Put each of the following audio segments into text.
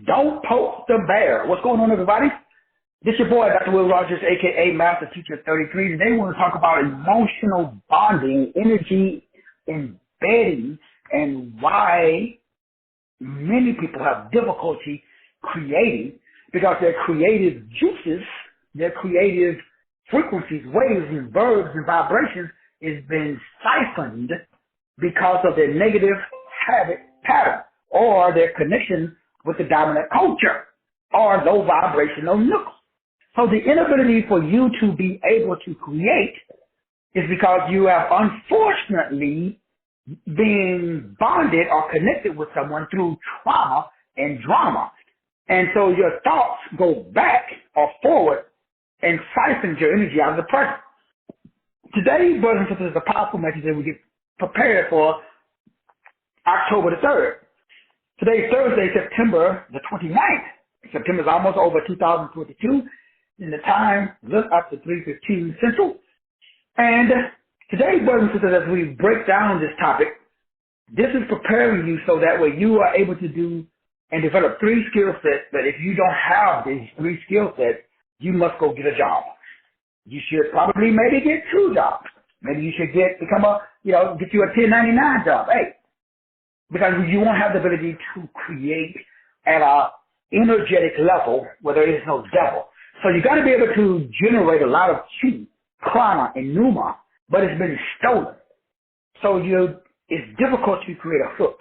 Don't poke the bear. What's going on, everybody? This your boy, Dr. Will Rogers, a.k.a. Master Teacher 33. Today we want to talk about emotional bonding, energy embedding, and why many people have difficulty creating because their creative juices, their creative frequencies, waves, and verbs and vibrations is been siphoned because of their negative habit pattern or their connection with the dominant culture or low vibrational nucleus. So the inability for you to be able to create is because you have unfortunately been bonded or connected with someone through trauma and drama. And so your thoughts go back or forward and siphon your energy out of the present. Today, brothers and sisters, is a powerful message that we get prepared for October the 3rd. Today's Thursday, September the 29th. September is almost over 2022. And the time look up to 3:15 Central. And today, brothers and sisters, as we break down this topic, this is preparing you so that way you are able to do and develop 3 skill sets that if you don't have these 3 skill sets, you must go get a job. You should probably maybe get 2 jobs. Maybe you should get you a 1099 job. Hey, because you won't have the ability to create at a energetic level where there is no devil. So you got to be able to generate a lot of chi, prana, and pneuma, but it's been stolen. So it's difficult to create a hook.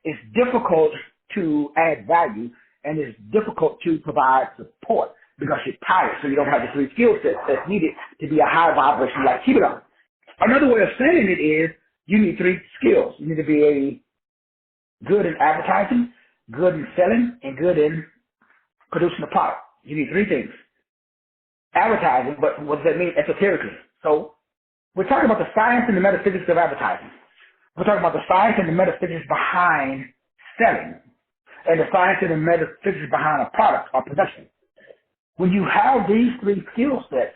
It's difficult to add value, and it's difficult to provide support because you're tired, so you don't have the 3 skill sets that's needed to be a high vibration like keep it on. Another way of saying it is you need 3 skills. You need to be good in advertising, good in selling, and good in producing a product. You need 3 things. Advertising, but what does that mean esoterically? So we're talking about the science and the metaphysics of advertising. We're talking about the science and the metaphysics behind selling and the science and the metaphysics behind a product or production. When you have these 3 skill sets,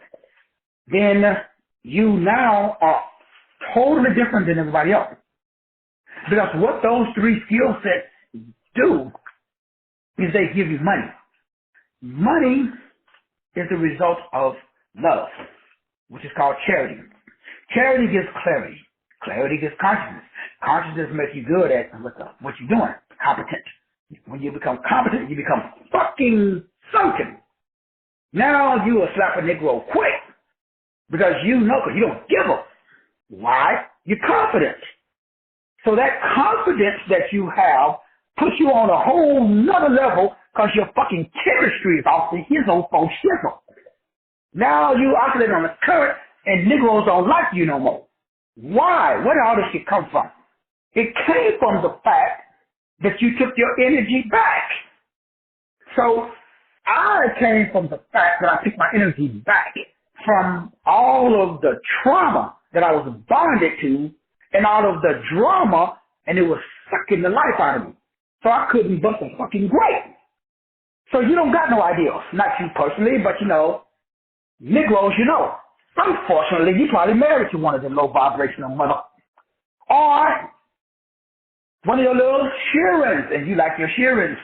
then you now are totally different than everybody else. Because what those 3 skill sets do is they give you money. Money is the result of love, which is called charity. Charity gives clarity. Clarity gives consciousness. Consciousness makes you good at what you're doing, competent. When you become competent, you become fucking sunken. Now you will slap a Negro quick because you know, because you don't give a. Why? You're confident. So that confidence that you have puts you on a whole nother level because your fucking chemistry is off the hizzle for shizzle. Now you oscillate on the current and Negroes don't like you no more. Why? Where did all this shit come from? It came from the fact that you took your energy back. So I came from the fact that I took my energy back from all of the trauma that I was bonded to and all of the drama, and it was sucking the life out of me. So I couldn't bust a fucking grape. So you don't got no ideals. Not you personally, but Negroes, unfortunately, you probably married to one of them low vibrational mother. Or one of your little shearings, and you like your shearings.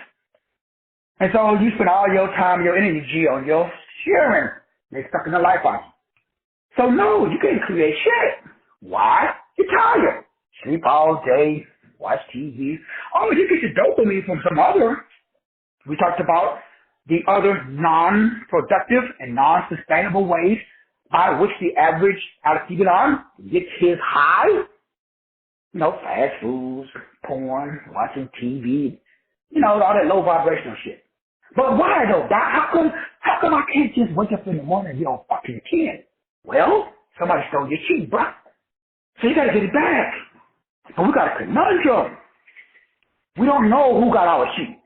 And so you spend all your time, your energy on your shearing. They're sucking the life out of you. So no, you can't create shit. Why? You're tired. Sleep all day, watch TV. Oh, you get your dopamine from some other. We talked about the other non-productive and non-sustainable ways by which the average Altibinon gets his high. Fast foods, porn, watching TV, all that low vibrational shit. But why though, Doc? How come I can't just wake up in the morning and get on fucking 10? Well, somebody stole your sheet, bro. So you gotta get it back. But we got a conundrum. We don't know who got our sheet.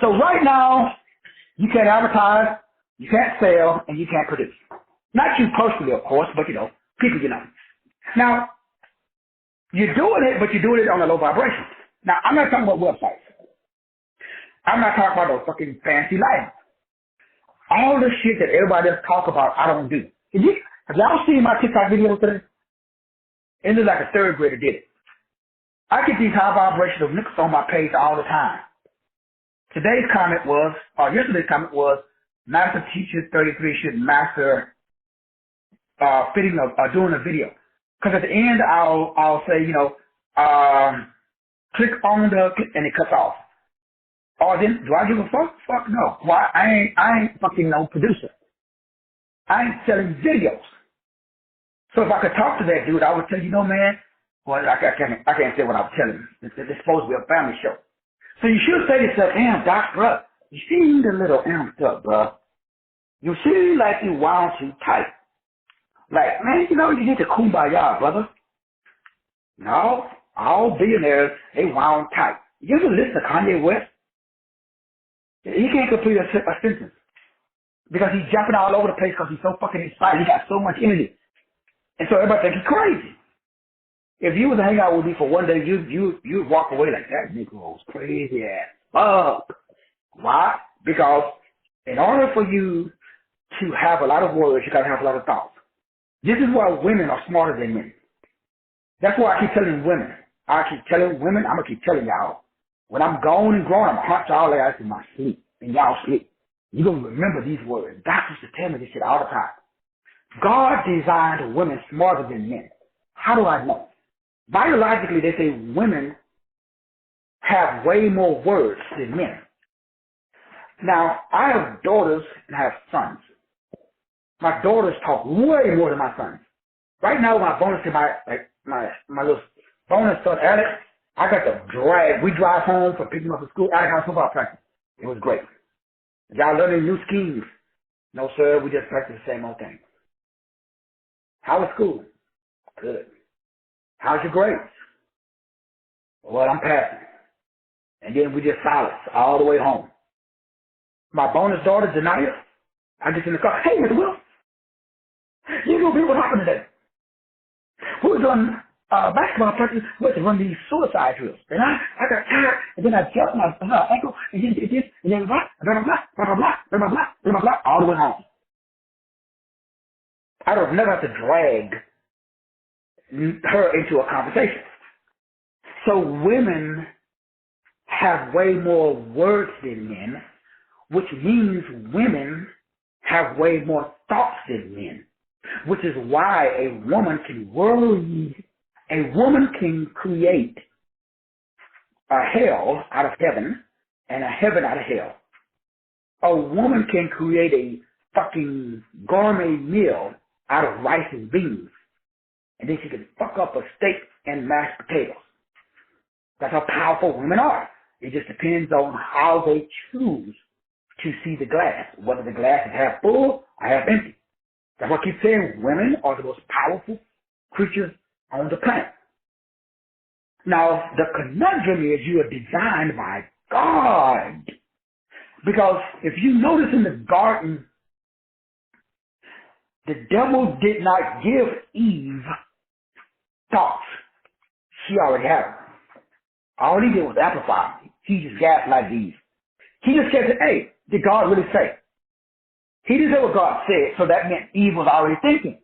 So right now, you can't advertise, you can't sell, and you can't produce. Not you personally, of course, but people Now, you're doing it, but you're doing it on a low vibration. Now, I'm not talking about websites. I'm not talking about those fucking fancy lights. All the shit that everybody else talk about, I don't do. Have y'all seen my TikTok videos today? It looks like a 3rd grader did it. I get these high vibrational nicks on my page all the time. Today's comment was, or yesterday's comment was, Master Teacher 33 should master fitting doing a video. Because at the end, I'll say, click on and it cuts off. Or then, do I give a fuck? Fuck no. Why? I ain't fucking no producer. I ain't selling videos. So if I could talk to that dude, I would tell you, man, well, I can't say what I was telling him. It's supposed to be a family show. So you should say to yourself, damn, Doc, bruh, you seem a little amped up, bruh. You seem like you wound too tight. Like, man, you need to kumbaya, brother. No, all billionaires, they wound tight. You ever listen to Kanye West? He can't complete a sentence because he's jumping all over the place because he's so fucking excited. He got so much energy. And so everybody thinks he's crazy. If you was to hang out with me for one day, you'd walk away like, that Negro's crazy as fuck. Why? Because in order for you to have a lot of words, you got to have a lot of thoughts. This is why women are smarter than men. That's why I keep telling women. I'm going to keep telling y'all. When I'm gone and grown, I'm going to hunt y'all ass in my sleep. In y'all sleep. You're going to remember these words. Doctors used to tell me this shit all the time. God designed women smarter than men. How do I know? Biologically, they say women have way more words than men. Now, I have daughters and I have sons. My daughters talk way more than my sons. Right now, my bonus to my little bonus son, Alex, I got to drag. We drive home from picking him up from school. Alex had football practice. It was great. Y'all learning new schemes? No, sir. We just practice the same old thing. How was school? Good. How's your grades? Well, I'm passing. And then we just silence all the way home. My bonus daughter, Janaya, I get in the car. Hey, Mr. Will, you know what happened today? We was on basketball practice. We had to run these suicide drills. And I got tired, and then I jumped my ankle, and then did this, and then blah, blah, blah, blah, blah, blah, blah, blah, blah, blah, blah, all the way home. I don't never have to drag her into a conversation. So women have way more words than men, which means women have way more thoughts than men, which is why a woman can create a hell out of heaven and a heaven out of hell. A woman can create a fucking gourmet meal out of rice and beans, and then she can fuck up a steak and mashed potatoes. That's how powerful women are. It just depends on how they choose to see the glass, whether the glass is half full or half empty. That's what I keep saying. Women are the most powerful creatures on the planet. Now, the conundrum is you are designed by God. Because if you notice in the garden, the devil did not give Eve thoughts. She already had them. All he did was amplify. He just gaslighted Eve. He just said, hey, did God really say? He didn't say what God said, so that meant Eve was already thinking.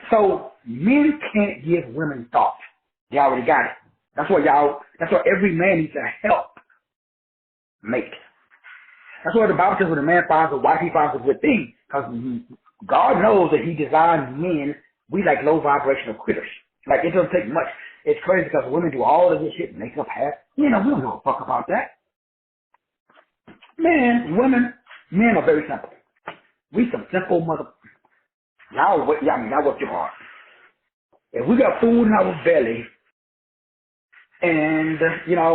So men can't give women thoughts. They already got it. That's why every man needs a help mate. That's why the Bible says when a man finds a wife, he finds a good thing. Because God knows that he designed men, we like low vibrational critters. Like it doesn't take much. It's crazy because women do all of this shit, makeup, hair. We don't give a fuck about that. Men are very simple. We some simple mother. Y'all work too hard. If we got food in our belly, and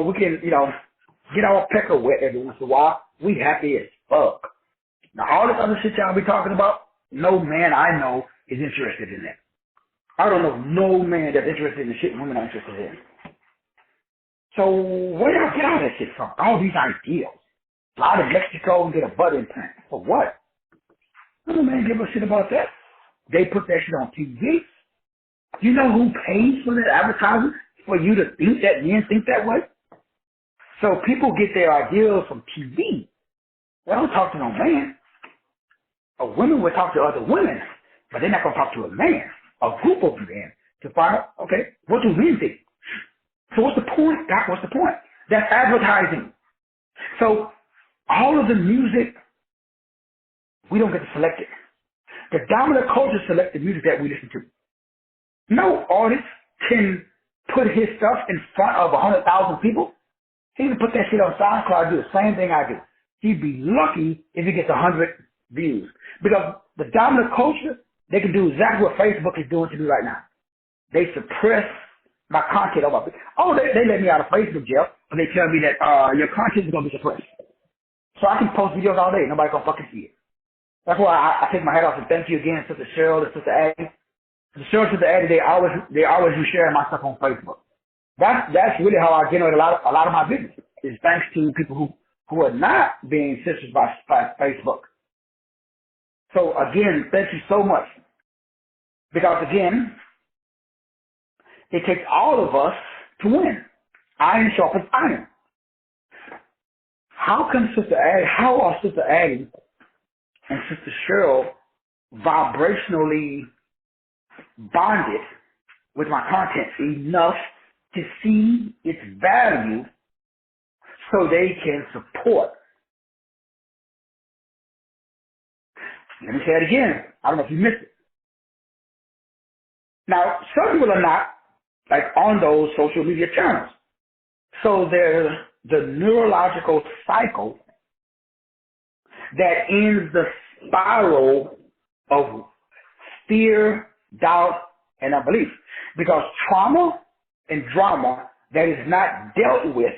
we can get our pecker wet every once in a while, we happy as fuck. Now all this other shit y'all be talking about, no man I know is interested in that. I don't know no man that's interested in the shit women are interested in. So where y'all get all that shit from? All these ideals. Fly to Mexico and get a butt implant. For what? No man give a shit about that. They put that shit on TV. You know who pays for that advertising? For you to think that men think that way? So people get their ideals from TV. They don't talk to no man. A woman will talk to other women, but they're not going to talk to a man, a group of men, to find out, okay, what do men think? So what's the point, Doc? What's the point? That's advertising. So All of the music, we don't get to select it. The dominant culture selects the music that we listen to. No artist can put his stuff in front of 100,000 people. He can put that shit on SoundCloud, do the same thing I do. He'd be lucky if he gets 100 views. Because the dominant culture, they can do exactly what Facebook is doing to me right now. They suppress my content over. Oh, they let me out of Facebook jail, but they tell me that your content is going to be suppressed. So I can post videos all day. Nobody's going to fucking see it. That's why I take my hat off and thank you again, Sister Cheryl and Sister Addie. Sister Cheryl and Sister Addie, they always do sharing my stuff on Facebook. That's really how I generate a lot of my business. Is thanks to people who are not being censored by Facebook. So again, thank you so much. Because again, it takes all of us to win. Iron sharpens iron. How are Sister Addie and Sister Cheryl vibrationally bonded with my content enough to see its value so they can support? Let me say it again. I don't know if you missed it. Now, some people are not like on those social media channels. So there's the neurological cycle that ends the spiral of fear, doubt, and unbelief. Because trauma and drama that is not dealt with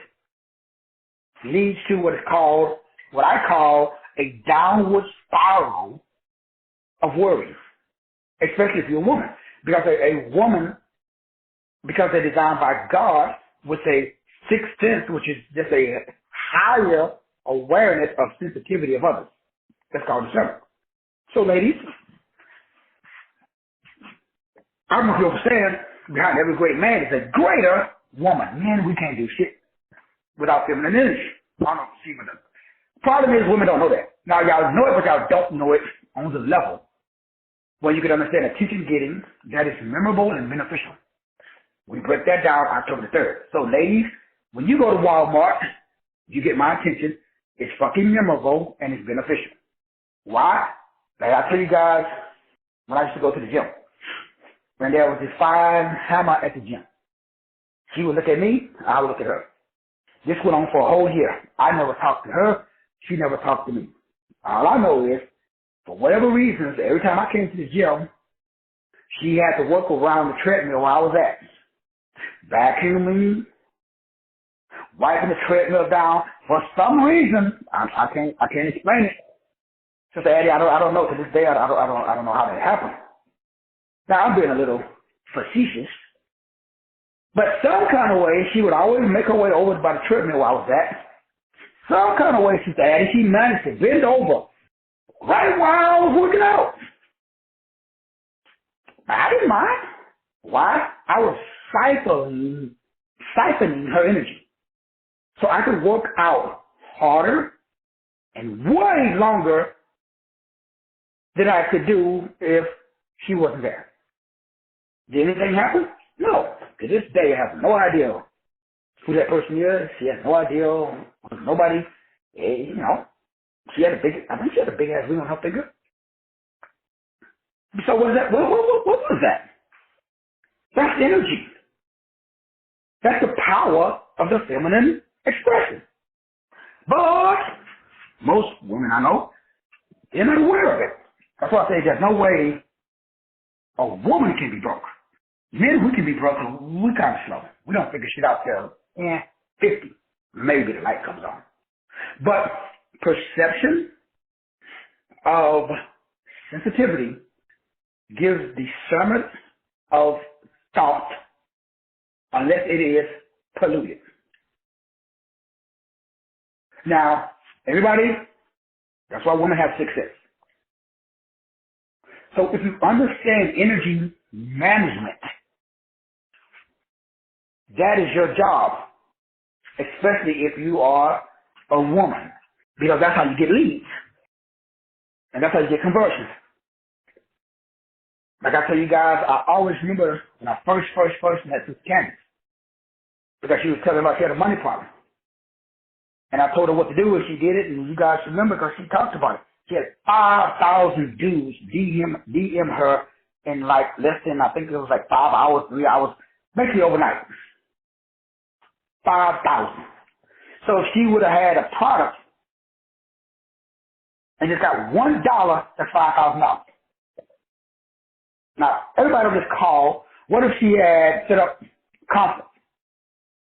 leads to what I call a downward spiral of worry, especially if you're a woman. Because a woman, because they're designed by God with a sixth sense, which is just a higher awareness of sensitivity of others. That's called discernment. So ladies, I don't know if you understand, behind every great man is a greater woman. Men, we can't do shit without feminine energy. I don't see what the problem is. Women don't know that. Now y'all know it, but y'all don't know it on the level where you can understand attention getting that is memorable and beneficial. We break that down October the 3rd. So ladies, when you go to Walmart, you get my attention. It's fucking memorable and it's beneficial. Why? Like I tell you guys, when I used to go to the gym, and there was this fine hammer at the gym. She would look at me, I would look at her. This went on for a whole year. I never talked to her. She never talked to me. All I know is, for whatever reasons, every time I came to the gym, she had to work around the treadmill where I was at. Vacuuming, wiping the treadmill down. For some reason, I can't explain it. Sister Addie, I don't know. To this day, I don't know how that happened. Now, I'm being a little facetious. But some kind of way, she would always make her way over by the treadmill where I was at. Some kind of way, Sister Addie, she managed to bend over right while I was working out. I didn't mind. Why? I was siphoning her energy. So I could work out harder and way longer than I could do if she wasn't there. Did anything happen? No. To this day, I have no idea who that person is. She has no idea. Nobody. You know, I think she had a big ass ring on her finger. So what is that? What was that? That's energy. That's the power of the feminine expression. But most women I know, they're not aware of it. That's why I say there's no way a woman can be broke. Men, we can be broke, but we kind of slow. We don't figure shit out till 50. Maybe the light comes on. But perception of sensitivity gives discernment of thought unless it is polluted. Now, everybody, that's why women have success. So if you understand energy management, that is your job, especially if you are a woman, because that's how you get leads, and that's how you get conversions. Like I tell you guys, I always remember when I first met Sister Candace, because she was telling me about she had a money problem. And I told her what to do, and she did it, and you guys remember because she talked about it. She had 5,000 dudes DM her in like less than, I think it was like 5 hours, 3 hours, basically overnight. 5,000. So if she would have had a product and just got $1, that's $5,000. Now, everybody on this call, what if she had set up conference?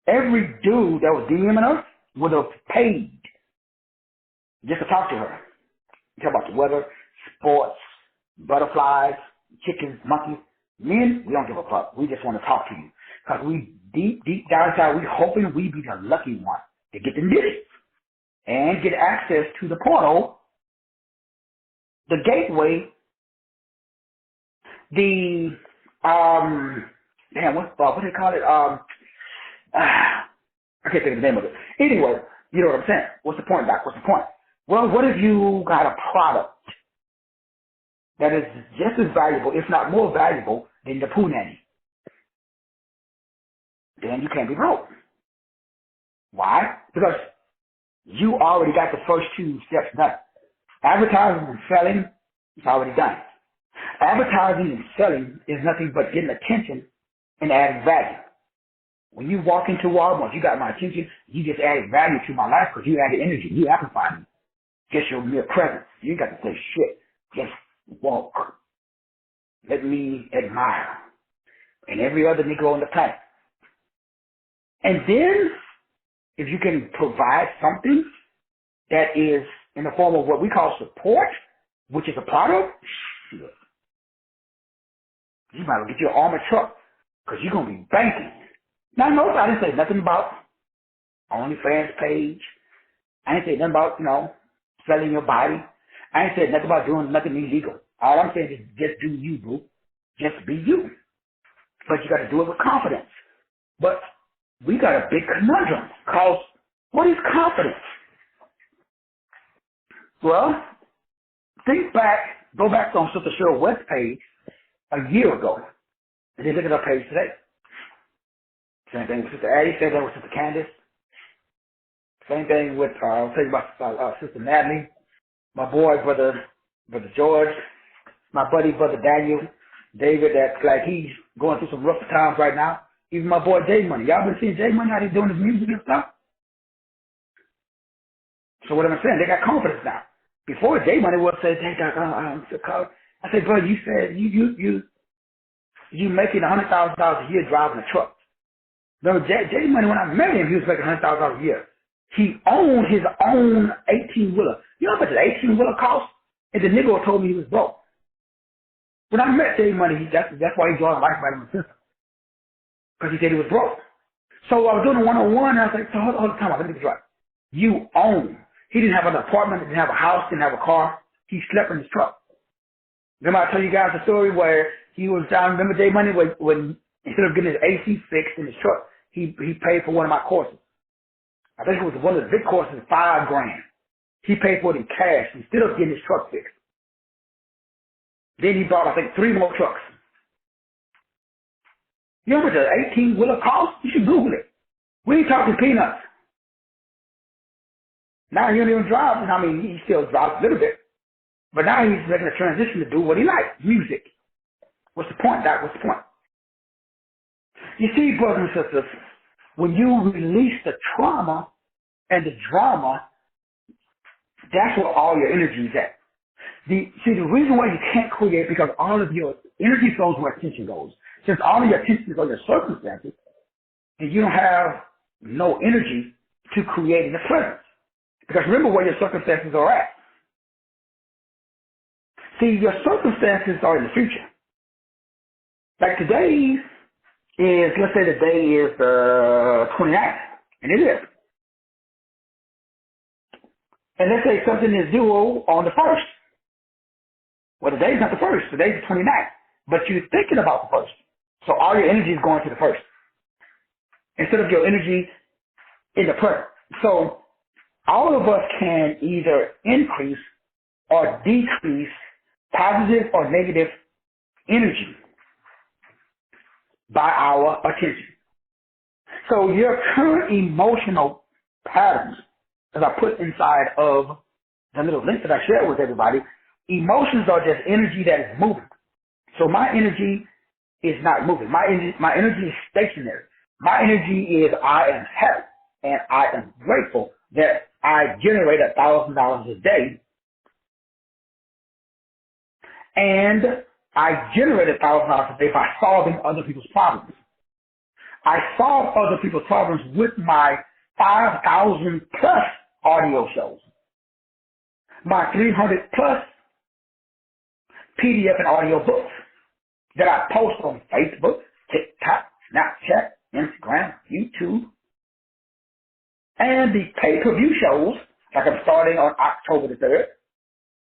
Every dude that was DMing her would have paid just to talk to her. Talk about the weather, sports, butterflies, chickens, monkeys. Men, we don't give a fuck. We just want to talk to you. Because we deep down inside, we hoping we be the lucky one to get the digits and get access to the portal, the gateway, the, what do they call it? I can't think of the name of it. Anyway, you know what I'm saying. What's the point, Doc? What's the point? Well, what if you got a product that is just as valuable, if not more valuable, than the poo nanny? Then you can't be broke. Why? Because you already got the first two steps done. Advertising and selling is already done. Advertising and selling is nothing but getting attention and adding value. When you walk into Walmart, you got my attention, you just added value to my life because you added energy. You amplified me. Just your mere presence. You ain't got to say shit. Just walk. Let me admire. And every other Negro on the planet. And then, if you can provide something that is in the form of what we call support, which is a product, shit. You might as well get your armored truck because you're going to be banking. Now, notice I didn't say nothing about OnlyFans page. I didn't say nothing about, selling your body. I ain't said nothing about doing nothing illegal. All I'm saying is just do you, boo. Just be you. But you got to do it with confidence. But we got a big conundrum because what is confidence? Well, go back on Sister Cheryl West's page a year ago, and then look at her page today. Same thing with Sister Addie, same thing with Sister Candace, same thing with, I'll tell you about Sister Natalie, my boy, Brother George, my buddy, Brother Daniel, David, that's like he's going through some rough times right now. Even my boy J Money. Y'all been seeing J Money, how he's doing his music and stuff? So what am I saying? They got confidence now. Before J Money would say, hey, Doc, I said, bro, you said you making $100,000 a year driving a truck. No, J Money, when I met him, he was making $100,000 a year. He owned his own 18-wheeler. You know how much an 18-wheeler cost? And the nigga told me he was broke. When I met J Money, that's why he joined Life Vitamin System. Because he said he was broke. So I was doing a one-on-one, and I was like, so hold on, let me get this right. You own. He didn't have an apartment, didn't have a house, didn't have a car. He slept in his truck. Remember I tell you guys the story where he was down, remember J Money, when instead of getting his AC fixed in his truck, he paid for one of my courses. I think it was one of the big courses, $5,000. He paid for it in cash instead of getting his truck fixed. Then he bought, I think, 3 more trucks. You know what the 18-wheeler cost? You should Google it. We ain't talking peanuts. Now he don't even drive. I mean, he still drives a little bit. But now he's making a transition to do what he likes, music. What's the point, Doc? What's the point? You see, brothers and sisters, when you release the trauma and the drama, that's where all your energy is at. The reason why you can't create, because all of your energy flows where attention goes. Since all of your attention is on your circumstances, then you don't have no energy to create in the present. Because remember where your circumstances are at. See, your circumstances are in the future. Like today is, let's say the day is the 29th, and it is. And let's say something is due on the 1st. Well, today's not the 1st, today's the 29th. But you're thinking about the 1st. So all your energy is going to the 1st. Instead of your energy in the present. So all of us can either increase or decrease positive or negative energy by our attention. So your current emotional patterns as I put inside of the little link that I shared with everybody, emotions are just energy that is moving. So my energy is not moving. My energy is stationary. My energy is I am happy and I am grateful that I generate $1,000 a day, and I generate $1,000 a day by solving other people's problems. I solve other people's problems with my 5,000 plus audio shows, my 300 plus PDF and audio books that I post on Facebook, TikTok, Snapchat, Instagram, YouTube, and the pay-per-view shows, like I'm starting on October the 3rd,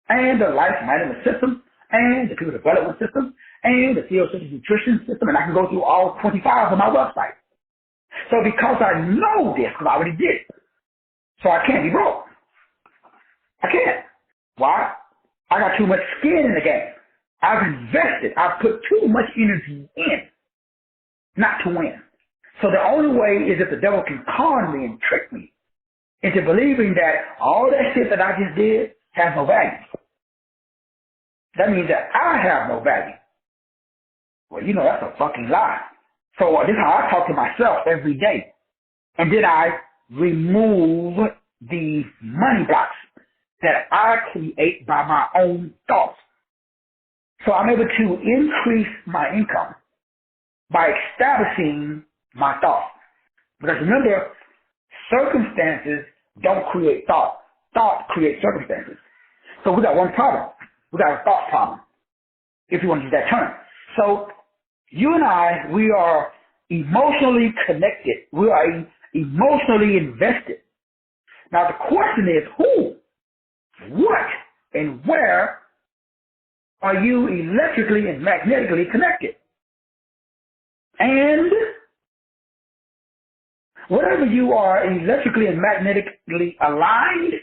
and the life management system, and the people development system, and the CEO Systems Nutrition system, and I can go through all 25 on my website. So because I know this, because I already did it, so I can't be broke. I can't. Why? I got too much skin in the game. I've invested. I've put too much energy in, not to win. So the only way is if the devil can con me and trick me into believing that all that shit that I just did has no value. That means that I have no value. Well, you know, that's a fucking lie. So this is how I talk to myself every day. And then I remove the money blocks that I create by my own thoughts. So I'm able to increase my income by establishing my thoughts. Because remember, circumstances don't create thought. Thought creates circumstances. So we got one problem. We got a thought problem, if you want to use that term. So you and I, we are emotionally connected. We are emotionally invested. Now the question is who, what, and where are you electrically and magnetically connected? And whatever you are electrically and magnetically aligned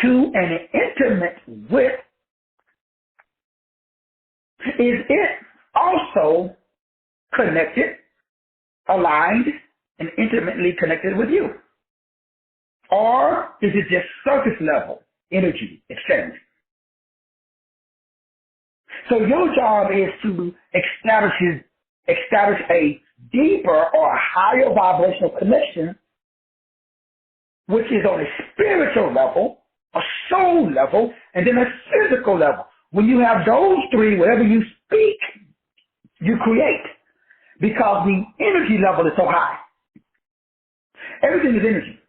to and intimate with, is it also connected, aligned, and intimately connected with you? Or is it just surface level energy exchange? So your job is to establish a deeper or a higher vibrational connection, which is on a spiritual level, a soul level, and then a physical level. When you have those three, whatever you speak, you create. Because the energy level is so high. Everything is energy.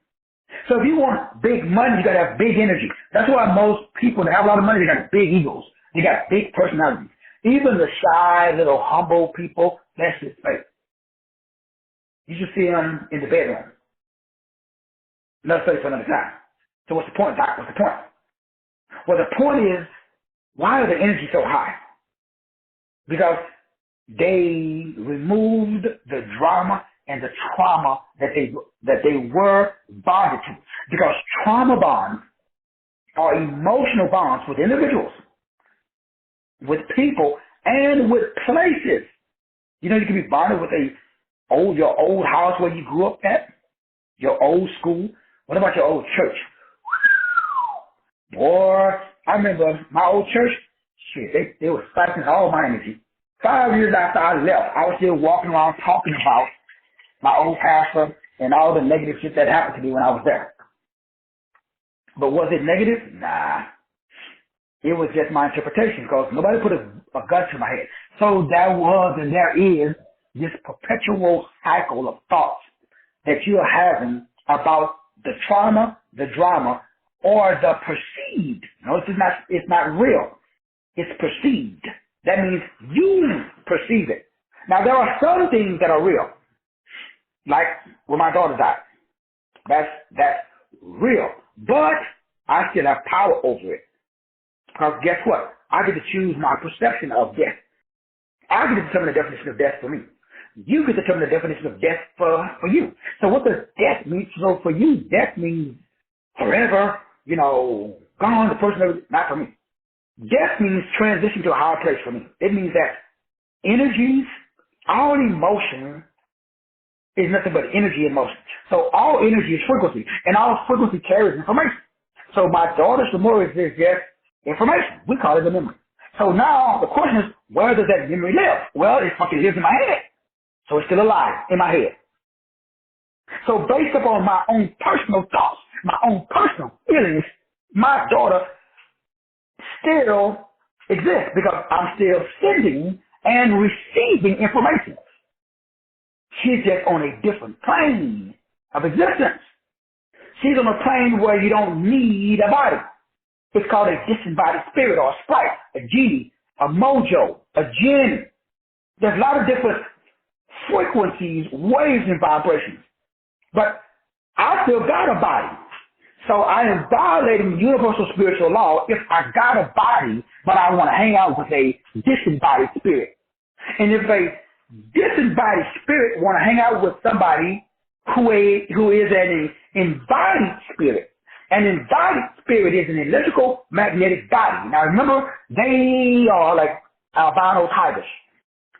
So if you want big money, you got to have big energy. That's why most people that have a lot of money, they got big egos. They got big personalities. Even the shy, little humble people, that's just fake. You should see them in the bedroom. Another story for another time. So what's the point, Doc? What's the point? Well, the point is, why are the energy so high? Because they removed the drama and the trauma that they were bonded to. Because trauma bonds are emotional bonds with individuals, with people, and with places. You know, you can be bonded with your old house where you grew up at, your old school. What about your old church? Boy, I remember my old church, shit, they were sucking all my energy. 5 years after I left, I was still walking around talking about my old pastor and all the negative shit that happened to me when I was there. But was it negative? Nah. It was just my interpretation because nobody put a gun to my head. So there was and there is this perpetual cycle of thoughts that you are having about the trauma, the drama, or the perceived. No, it's not real. It's perceived. That means you perceive it. Now, there are some things that are real, like when my daughter died. That's real. But I still have power over it. Because guess what? I get to choose my perception of death. I get to determine the definition of death for me. You get to determine the definition of death for you. So what does death mean? So for you, death means forever, gone, the person, not for me. Death means transition to a higher place for me. It means that energies, all emotion is nothing but energy and motion. So all energy is frequency, and all frequency carries information. So my daughter's memory is just information. We call it a memory. So now the question is, where does that memory live? Well, it fucking lives in my head. So it's still alive in my head. So based upon my own personal thoughts, my own personal feelings, my daughter still exists because I'm still sending and receiving information. She's just on a different plane of existence. She's on a plane where you don't need a body. It's called a disembodied spirit or a sprite, a genie, a mojo, a jinn. There's a lot of different frequencies, waves, and vibrations. But I still got a body. So I am violating universal spiritual law if I got a body, but I want to hang out with a disembodied spirit. And if a disembodied spirit want to hang out with somebody who is an embodied spirit, an embodied spirit is an electrical magnetic body. Now remember, they are like albino tigers.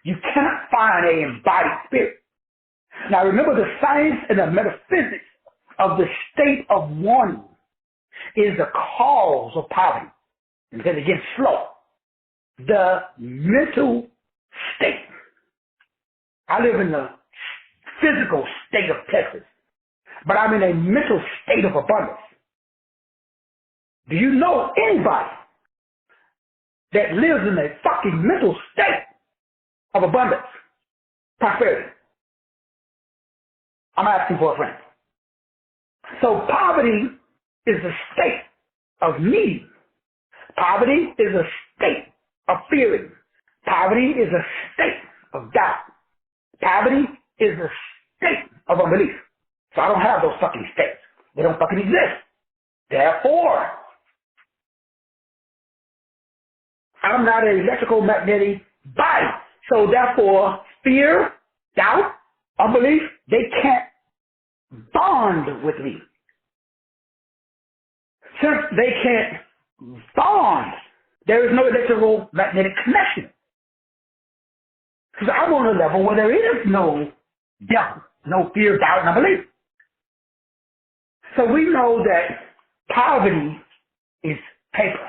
You cannot find an embodied spirit. Now remember, the science and the metaphysics of the state of warning is the cause of poverty. And then again, slow. The mental state. I live in the physical state of Texas, but I'm in a mental state of abundance. Do you know anybody that lives in a fucking mental state of abundance, prosperity? I'm asking for a friend. So poverty is a state of need. Poverty is a state of fearing. Poverty is a state of doubt. Poverty is a state of unbelief. So I don't have those fucking states. They don't fucking exist. Therefore, I'm not an electrical magnetic body. So therefore, fear, doubt, unbelief, they can't bond with me. Since they can't bond, there is no electrical magnetic connection. Because I'm on a level where there is no devil, no fear, doubt, and unbelief. So we know that poverty is paper.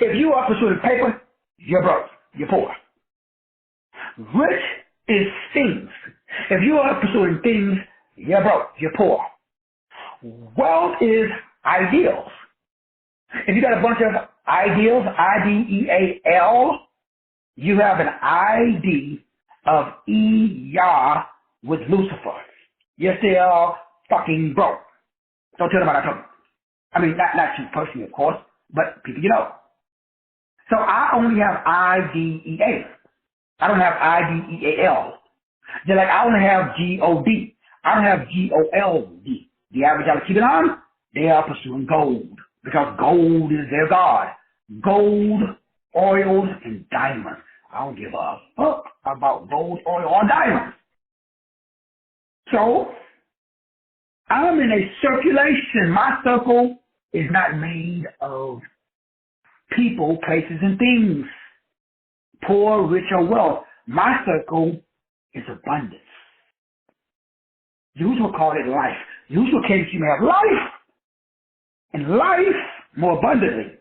If you are pursuing paper, you're broke, you're poor. Rich is things. If you are pursuing things, you're broke, you're poor. Wealth is ideals. If you got a bunch of ideals, I-D-E-A-L, you have an ID of E-Yah with Lucifer. You're still fucking broke. Don't tell them what I told you. I mean, not you personally, of course, but people you know. So I only have I-D-E-A. I don't have I-D-E-A-L. They're like, I only have G-O-D. I don't have G-O-L-D. The average out of Cuban, they are pursuing gold because gold is their god. Gold, oils, and diamonds. I don't give a fuck about gold, oil, or diamonds. So, I'm in a circulation. My circle is not made of people, places, and things. Poor, rich, or wealth. My circle is abundance. Usual call it life. Usual case you may have life. And life more abundantly.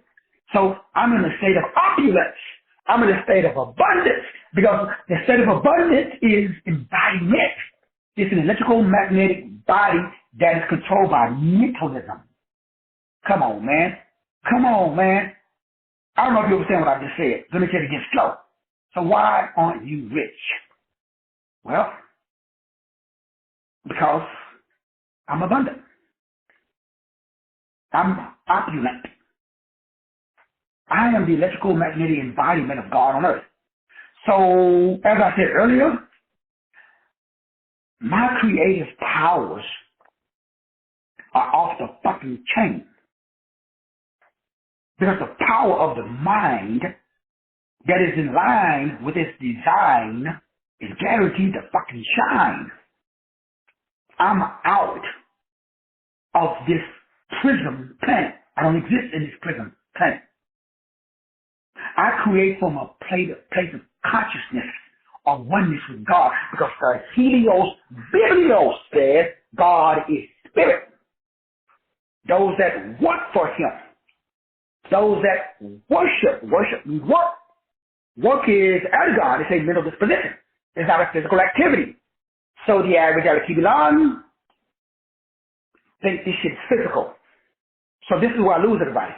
So I'm in a state of opulence. I'm in a state of abundance. Because the state of abundance is embodiment. It's an electrical magnetic body that is controlled by mentalism. Come on, man. Come on, man. I don't know if you understand what I just said. Let me say it again slow. So why aren't you rich? Well, because I'm abundant. I'm opulent. I am the electrical magnetic embodiment of God on earth. So, as I said earlier, my creative powers are off the fucking chain. Because the power of the mind that is in line with its design is guaranteed to fucking shine. I'm out of this prism planet. I don't exist in this prism planet. I create from a place of consciousness, a are oneness with God because the Helios Biblios says God is spirit. Those that work for him, those that worship means work. Work is ergon, it's a mental disposition. It's not a physical activity. So the average Alkibilan think this shit is physical. So this is where I lose everybody.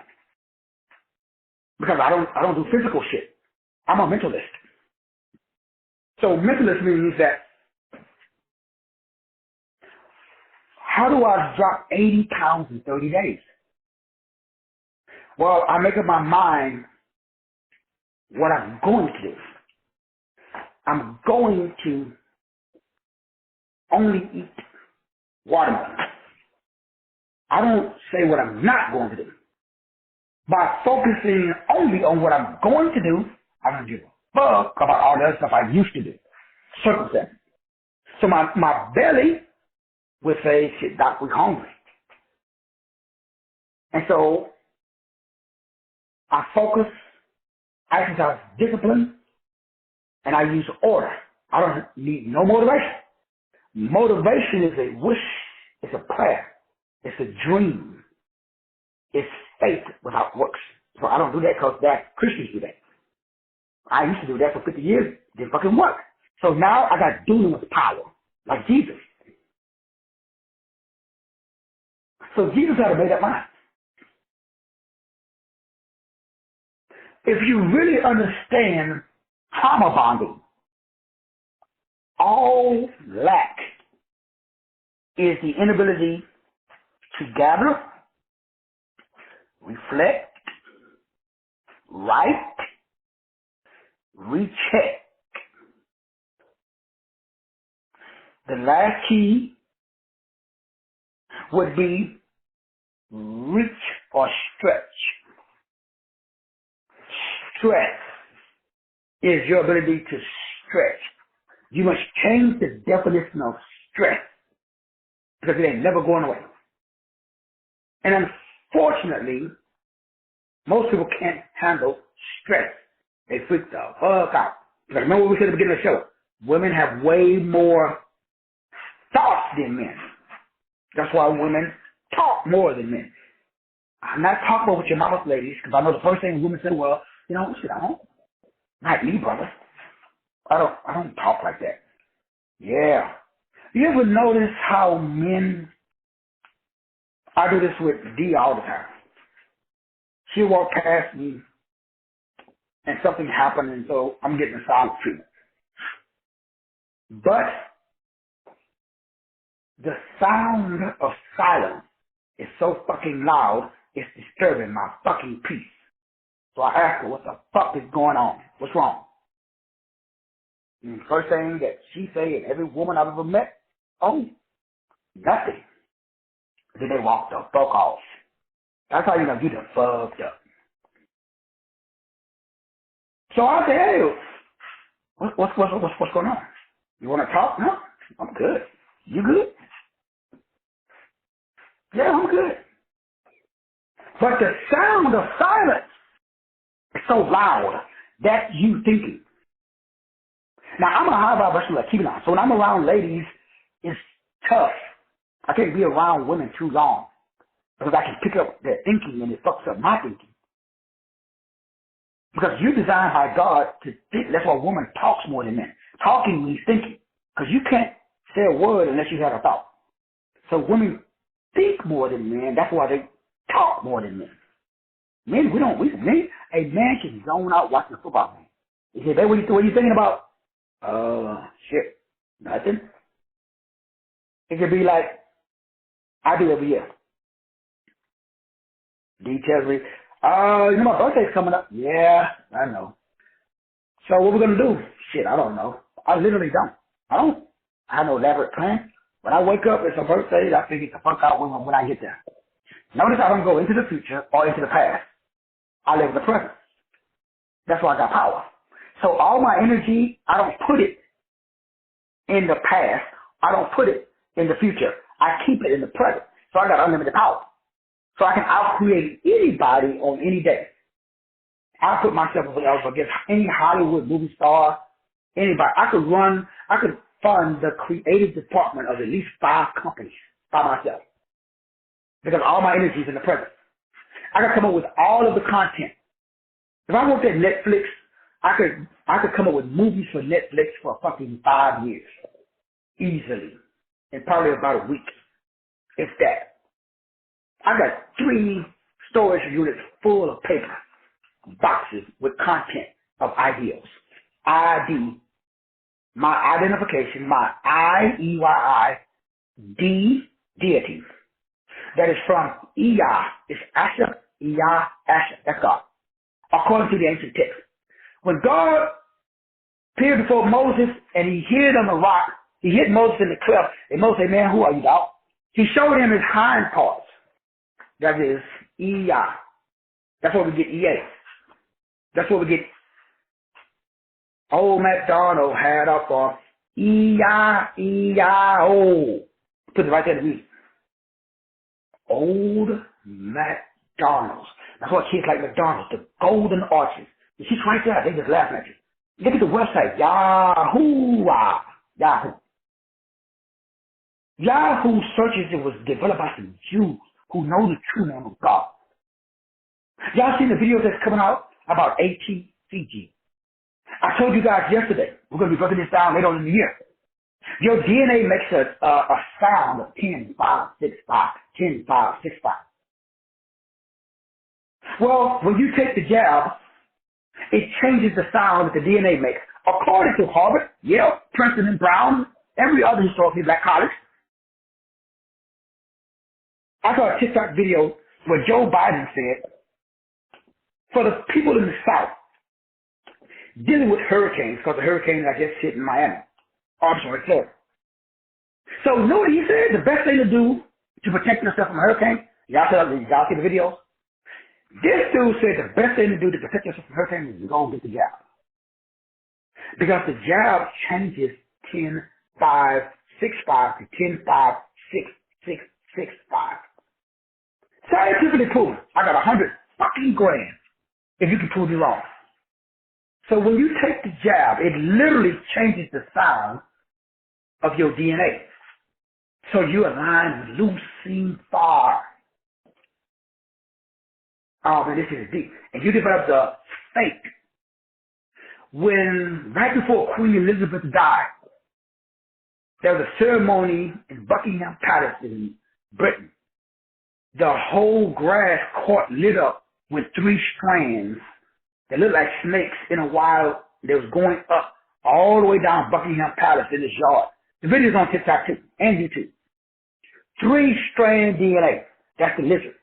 Because I don't do physical shit. I'm a mentalist. So mentalist means that how do I drop 80 pounds in 30 days? Well, I make up my mind what I'm going to do. I'm going to only eat watermelon. I don't say what I'm not going to do. By focusing only on what I'm going to do, I don't give a fuck about all the other stuff I used to do. Circumstance. So my belly would say, shit, doc, we hungry. And so I focus, I exercise discipline, and I use order. I don't need no motivation. Motivation is a wish, it's a prayer, it's a dream, it's faith without works. So I don't do that because Christians do that. I used to do that for 50 years, didn't fucking work. So now I got dunamis power, like Jesus. So Jesus had to make that mind. If you really understand trauma bonding, all lack is the inability to gather, reflect, write, recheck. The last key would be reach or stretch. Stress is your ability to stretch. You must change the definition of stress because it ain't never going away. And unfortunately, most people can't handle stress. They freak the fuck out. Because remember what we said at the beginning of the show. Women have way more thoughts than men. That's why women talk more than men. I'm not talking about with your mama's ladies, because I know the first thing women say, well, you know, shit, I don't. Not me, brother. I don't talk like that. Yeah. You ever notice how men, I do this with D all the time. She'll walk past me and something happened, and so I'm getting a silent treatment. But the sound of silence is so fucking loud, it's disturbing my fucking peace. So I ask her, what the fuck is going on? What's wrong? And the first thing that she say, and every woman I've ever met, oh, nothing. Then they walk the fuck off. That's how you know you done fucked up. So I say, hey, what's going on? You want to talk? No, I'm good. You good? Yeah, I'm good. But the sound of silence is so loud that you thinking. Now, I'm a high vibrational Latino, so when I'm around ladies, it's tough. I can't be around women too long because I can pick up their thinking and it fucks up my thinking. Because you're designed by God to think. That's why a woman talks more than men. Talking means thinking. Because you can't say a word unless you have a thought. So women think more than men. That's why they talk more than men. Men, a man can zone out watching a football game. He said, babe, what are you thinking about? Shit, nothing. It could be like, I do every year. D tells me, you know my birthday's coming up. Yeah, I know. So what we're going to do? Shit, I don't know. I literally don't. I have no elaborate plan. When I wake up, it's a birthday, I figure the fuck out when I get there. Notice I don't go into the future or into the past. I live in the present. That's why I got power. So all my energy, I don't put it in the past. I don't put it in the future. I keep it in the present. So I got unlimited power. So I can out-create anybody on any day. I put myself up against any Hollywood movie star, Anybody. I could fund the creative department of at least 5 companies by myself because all my energy is in the present. I could come up with all of the content. If I worked at Netflix, I could come up with movies for Netflix for fucking 5 years. Easily. In probably about a week. If that. I got 3 storage units full of paper. Boxes with content of ideas. ID. My identification. My I-E-Y-I. D. Deity. That is from Ea. It's Asher. Ea. Asher. That's God. According to the ancient text. When God appeared before Moses and he hid on the rock, he hid Moses in the cleft, and Moses said, man, who are you, dog? He showed him his hind parts. That is Ea. That's where we get EA. That's where we get old MacDonald had up on E-I-E-I-O. Put it right there in the music. Old MacDonald's. That's why kids like McDonald's, the golden arches. You see right there, they just laughing at you. Look at the website, Yahoo. Yahoo. Yahoo searches it was developed by some Jews who know the true name of God. Y'all seen the video that's coming out about ATCG? I told you guys yesterday, we're going to be breaking this down later on in the year. Your DNA makes a sound of 10, 5, 6, 5, 10, 5, 6, 5. Well, when you take the jab, it changes the sound that the DNA makes. According to Harvard, Yale, Princeton, and Brown, every other historically black college. I saw a TikTok video where Joe Biden said, for the people in the South dealing with hurricanes, because the hurricane I just hit in Miami, Florida. So you know what he said? The best thing to do to protect yourself from a hurricane, y'all see the videos? This dude said the best thing to do to protect yourself from a hurricane is to go and get the jab. Because the jab changes 10, 5, 6, 5 to 10, 5, 6, 6, 6, 5. Scientifically proven. I got 100 fucking grand if you can prove me wrong. So when you take the jab, it literally changes the sound of your DNA. So you align with Lucifer. Oh man, this is deep. And you develop the fake. When, right before Queen Elizabeth died, there was a ceremony in Buckingham Palace in Britain. The whole grass court lit up with 3 strands that looked like snakes in a wild that was going up all the way down Buckingham Palace in this yard. The video's on TikTok too, and YouTube. 3-strand DNA. That's the lizard.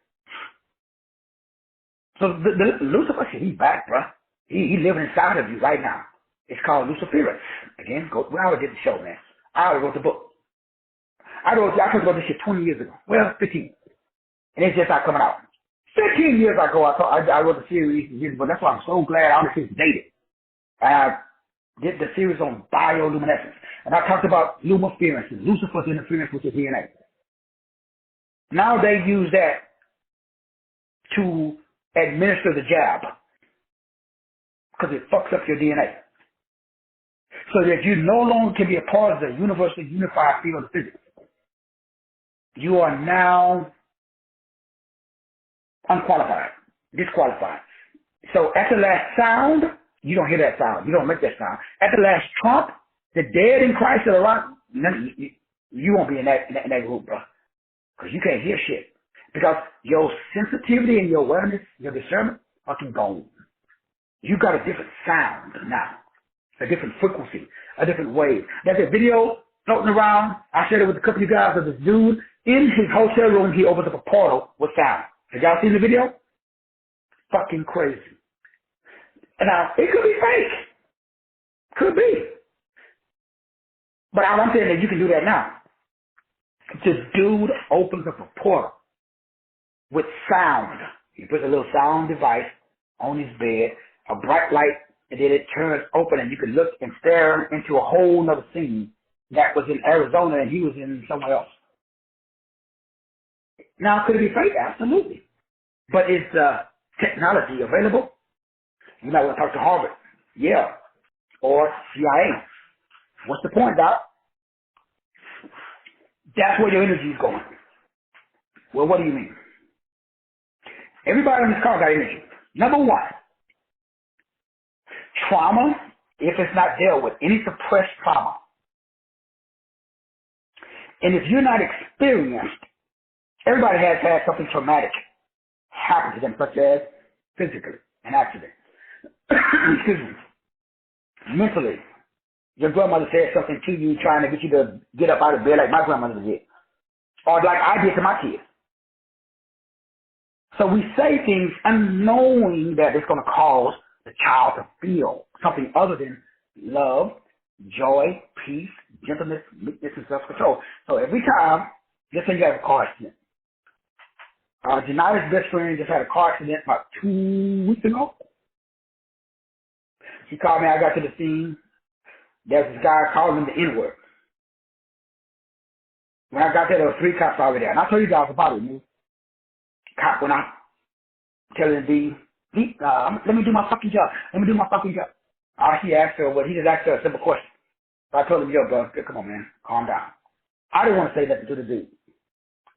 So the Lucifer, he's back, bruh. He living inside of you right now. It's called Luciferus. Again, I already did the show, man. I already wrote the book. I talked about this shit 20 years ago. Well, 15. And it's just not coming out. 15 years ago, I wrote the series, but that's why I'm so glad all this is dated. I did the series on bioluminescence. And I talked about lumiference, Lucifer's interference with your DNA. Now they use that to administer the jab. Because it fucks up your DNA. So that you no longer can be a part of the universal unified field of physics. You are now unqualified, disqualified. So at the last sound, you don't hear that sound. You don't make that sound. At the last trump, the dead in Christ are around. You won't be in that group, bro. Because you can't hear shit. Because your sensitivity and your awareness, your discernment, fucking gone. You got a different sound now. A different frequency. A different wave. There's a video floating around. I shared it with a couple of you guys of this dude. In his hotel room, he opens up a portal with sound. Have y'all seen the video? Fucking crazy. And now, it could be fake. Could be. But I'm saying that you can do that now. The dude opens up a portal with sound. He puts a little sound device on his bed, a bright light, and then it turns open and you can look and stare into a whole nother scene that was in Arizona and he was in somewhere else. Now, could it be fake? Absolutely. But is the technology available? You might want to talk to Harvard. Yeah. or CIA. What's the point, Doc? That's where your energy is going. Well, what do you mean? Everybody on this call got energy. Number one, trauma, if it's not dealt with, any suppressed trauma. And if you're not experienced, everybody has had something traumatic happen to them, such as physically, an accident. Excuse me. Mentally, your grandmother said something to you trying to get you to get up out of bed like my grandmother did. Or like I did to my kids. So we say things unknowing that it's going to cause the child to feel something other than love, joy, peace, gentleness, meekness, and self-control. So every time, let's say you have a car accident. Janiyah's best friend just had a car accident about 2 weeks ago. She called me. I got to the scene. There's this guy calling him the N-word. When I got there were 3 cops over there. And I told you guys about it, man. Cop went out telling D, let me do my fucking job. Let me do my fucking job. All she asked her, he just asked her a simple question. So I told him, yo, bro, come on, man. Calm down. I didn't want to say nothing to the dude.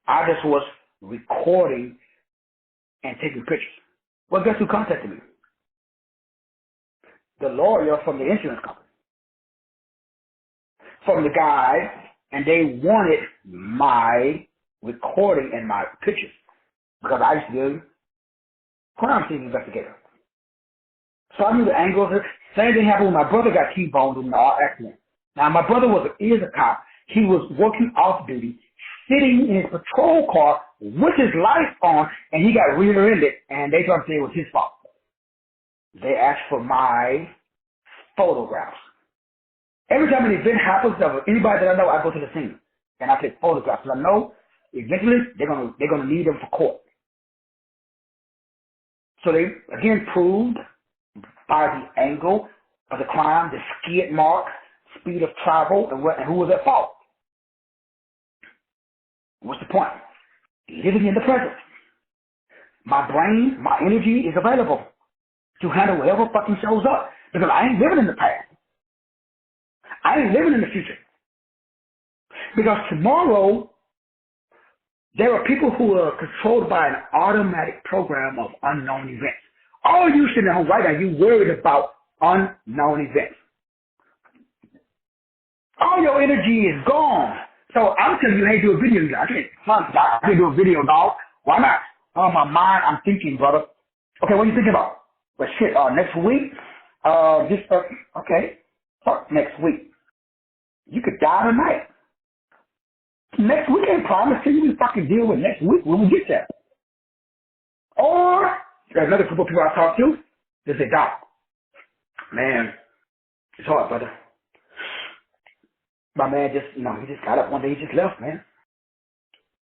I just was recording and taking pictures. Well, guess who contacted me? The lawyer from the insurance company. From the guy, and they wanted my recording and my pictures. Because I used to be a crime scene investigator. So I knew the angle of it. Same thing happened when my brother got T-boned in the accident. Now, my brother is a cop. He was working off duty, sitting in his patrol car with his lights on, and he got rear-ended, and they tried to say it was his fault. They asked for my photographs. Every time an event happens of anybody that I know, I go to the scene, and I take photographs. Because I know eventually they're gonna need them for court. So they, again, proved by the angle of the crime, the skid mark, speed of travel, and who was at fault. What's the point? Living in the present. My brain, my energy is available to handle whatever fucking shows up. Because I ain't living in the past. I ain't living in the future. Because tomorrow, there are people who are controlled by an automatic program of unknown events. All you sitting at home right now, you worried about unknown events. All your energy is gone. So I'm telling you, hey, do a video. I can't do a video, dog. Why not? Oh, my mind, I'm thinking, brother. Okay, what are you thinking about? Well, shit, next week? Okay. Fuck next week. You could die tonight. Next week ain't promised till you fucking deal with next week when we get there. Or, there's another group of people I talk to, they say, Doc, man, it's hard, brother. My man just, he just got up one day, he just left, man.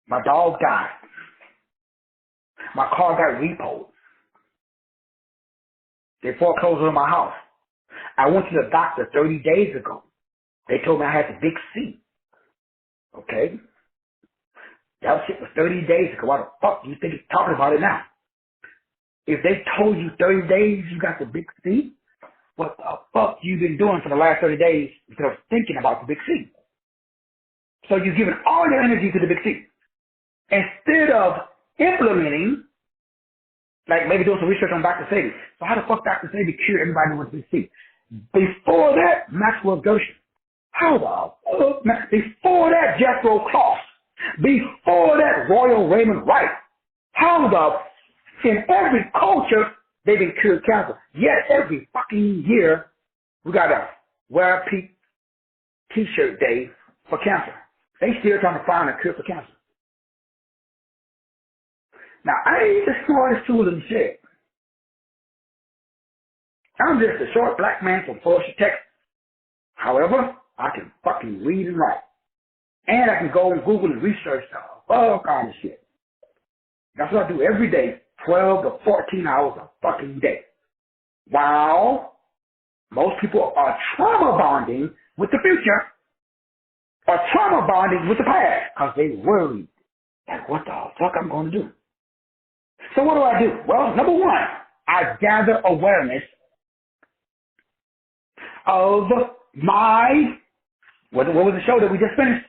My dog died. My car got repoed. They foreclosed on my house. I went to the doctor 30 days ago. They told me I had the big C. Okay? That shit was 30 days ago. Why the fuck do you think you're talking about it now? If they told you 30 days you got the big C, what the fuck you been doing for the last 30 days instead of thinking about the big C? So you're giving all your energy to the big C. Instead of implementing, like maybe doing some research on Dr. Sadie. So how the fuck Dr. Sadie cured everybody with big C? Before that, Maxwell Gershon. How the fuck? Before that, Jethro Kloss. Before that, Royal Raymond Wright. How the, in every culture, they've been cured cancer. Yet every fucking year, we got to wear a pink t-shirt day for cancer. They still trying to find a cure for cancer. Now, I ain't the smartest tool in the shed. I'm just a short black man from Florida, Texas. However, I can fucking read and write. And I can go and Google and research all kind of shit. That's what I do every day, 12 to 14 hours a fucking day. While most people are trauma bonding with the future, or trauma bonding with the past, because they worried that what the fuck I'm going to do. So what do? Well, number one, I gather awareness of my, what was the show that we just finished?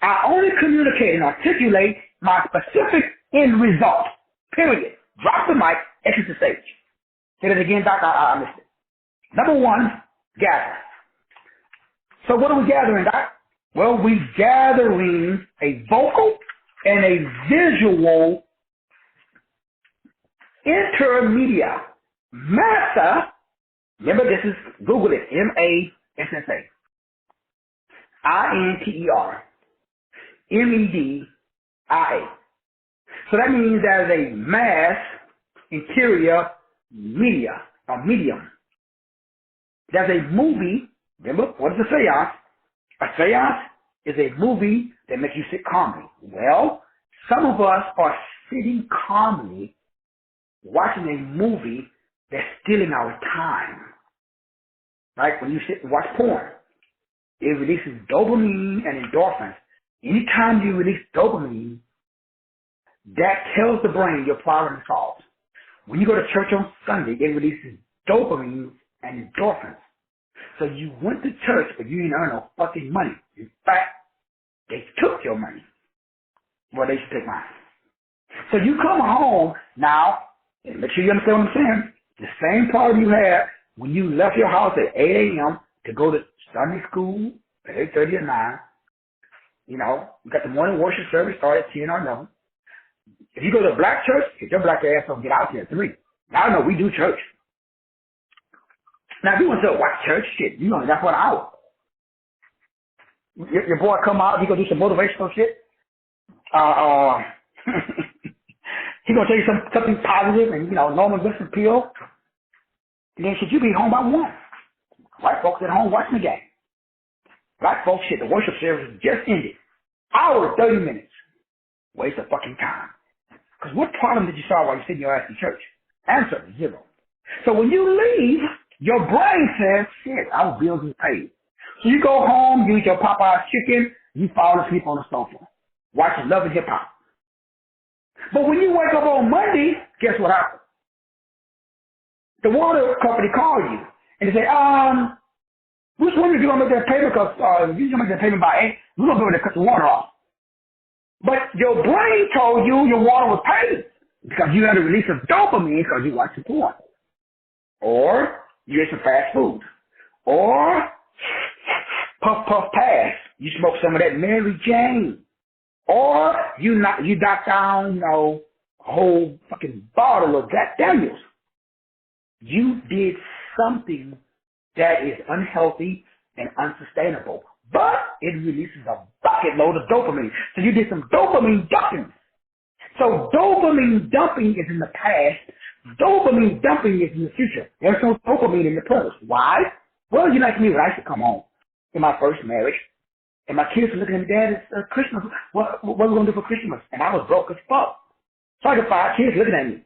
I only communicate and articulate my specific end result. Period. Drop the mic, exit the stage. Say that again, Doc. I missed it. Number one, gather. So what are we gathering, Doc? Well, we're gathering a vocal and a visual intermedia. Massa, remember this is, Google it, M-A-S-S-A. I-N-T-E-R. M-E-D-I-A. So that means there's a mass interior media, or medium. There's a movie, remember, what is a seance? A seance is a movie that makes you sit calmly. Well, some of us are sitting calmly watching a movie that's stealing our time. Like when you sit and watch porn, it releases dopamine and endorphins. Anytime you release dopamine, that tells the brain your problem is solved. When you go to church on Sunday, it releases dopamine and endorphins. So you went to church, but you didn't earn no fucking money. In fact, they took your money. Well, they should take mine. So you come home now, and make sure you understand what I'm saying. The same problem you had when you left your house at 8 a.m. to go to Sunday school at 8:30 or 9. You know, you got the morning worship service started at 10 or 11. If you go to a black church, get your black ass up, get out here at 3. Now I know we do church. Now if you went to a white church, shit, you only got for an hour. Your boy come out, he gonna do some motivational shit. He gonna tell you something positive and, you know, normal Vincent appeal. And then should you be home by 1? White folks at home watching the game. Black folks, shit, the worship service just ended. Hour, 30 minutes. Waste of fucking time. Because what problem did you solve while you're sitting your ass in church? Answer, 0. So when you leave, your brain says, shit, our bills are paid. So you go home, you eat your Popeye's chicken, you fall asleep on the sofa, watching Love and Hip Hop. But when you wake up on Monday, guess what happens? The water company calls you, and they say, which one of you going to make that payment? Because you're going to make that payment by 8, we're going to go ahead and cut the water off. But your brain told you your water was paid because you had a release of dopamine because you watched the porn. Or you ate some fast food. Or puff, puff, pass. You smoke some of that Mary Jane. Or you knocked down, you know, a whole fucking bottle of Jack Daniels. You did something that is unhealthy and unsustainable. But it releases a bucket load of dopamine. So you did some dopamine dumping. So dopamine dumping is in the past. Dopamine dumping is in the future. There's no dopamine in the present. Why? Well, you like me when I used to come home in my first marriage. And my kids were looking at me, Dad, it's Christmas. What are we going to do for Christmas? And I was broke as fuck. So I got 5 kids looking at me.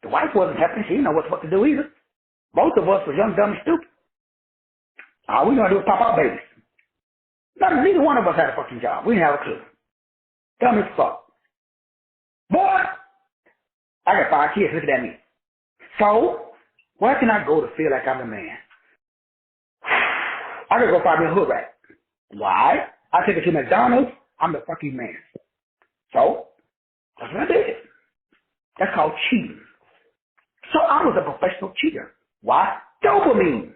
The wife wasn't happy. She didn't know what to do either. Both of us were young, dumb, and stupid. All we going to do is pop out babies. Neither one of us had a fucking job. We didn't have a clue. Dumb as fuck. Boy, I got 5 kids looking at me. So, where can I go to feel like I'm the man? I gotta go find me a hood rat. Why? I take it to McDonald's, I'm the fucking man. So, that's what I did. That's called cheating. So I was a professional cheater. Why? Dopamine.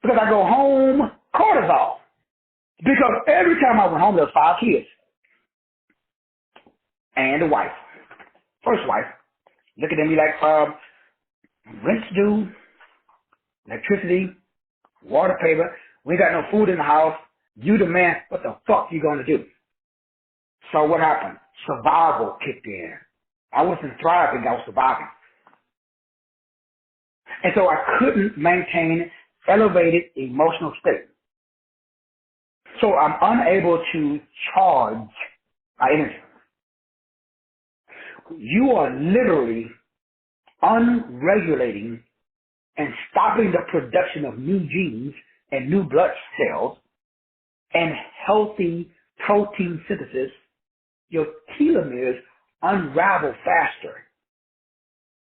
Because I go home, cortisol. Because every time I went home, there was 5 kids. And a wife. First wife. Looking at me like, rent's due, electricity, water paper. We got no food in the house. You the man, what the fuck you gonna do? So what happened? Survival kicked in. I wasn't thriving, I was surviving. And so I couldn't maintain elevated emotional state. So I'm unable to charge my energy. You are literally unregulating and stopping the production of new genes and new blood cells and healthy protein synthesis. Your telomeres unravel faster,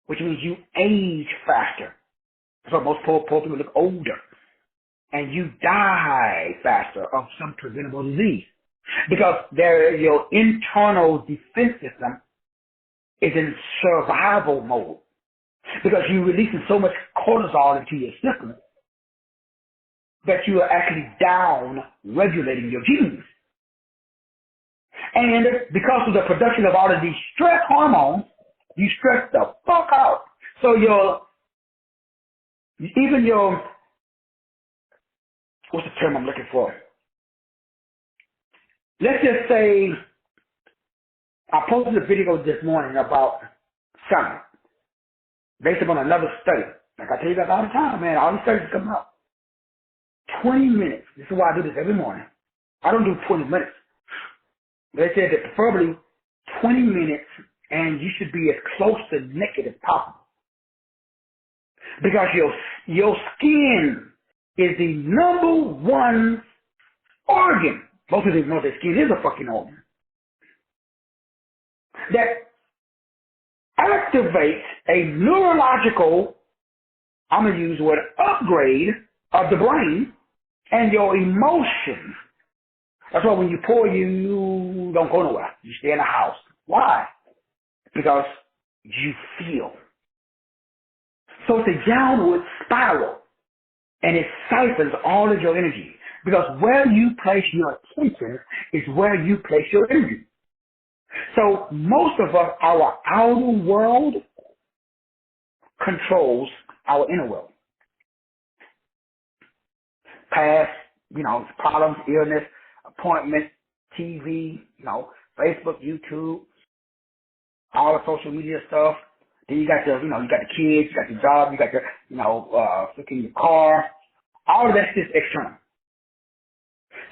which means you age faster. That's why most poor people look older. And you die faster of some preventable disease. Because your internal defense system is in survival mode. Because you're releasing so much cortisol into your system that you are actually down regulating your genes. And because of the production of all of these stress hormones, you stress the fuck out. So what's the term I'm looking for? Let's just say I posted a video this morning about something based upon another study. Like I tell you guys all the time, man, all these studies come out. 20 minutes. This is why I do this every morning. I don't do 20 minutes. They said that preferably 20 minutes, and you should be as close to naked as possible. Because your skin is the number one organ. Most of you know that skin is a fucking organ. That activates a neurological, I'm going to use the word upgrade of the brain and your emotions. That's why when you pour, you don't go nowhere. You stay in the house. Why? Because you feel. So it's a downward spiral, and it siphons all of your energy. Because where you place your attention is where you place your energy. So most of us, our outer world controls our inner world. Past, problems, illness, appointments, TV, Facebook, YouTube, all the social media stuff. Then you got you got the kids, you got your job, you got your, freaking your car. All of that's just external.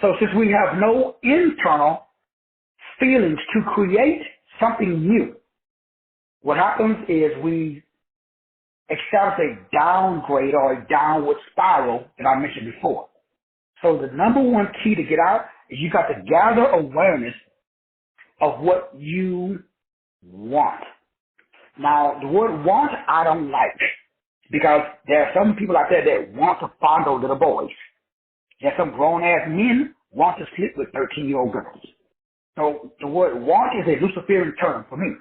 So since we have no internal feelings to create something new, what happens is we establish a downgrade or a downward spiral that I mentioned before. So the number one key to get out is you got to gather awareness of what you want. Now, the word want I don't like, because there are some people out there that want to fondle little boys. There's some grown-ass men want to sleep with 13-year-old girls. So the word want is a Luciferian term for me.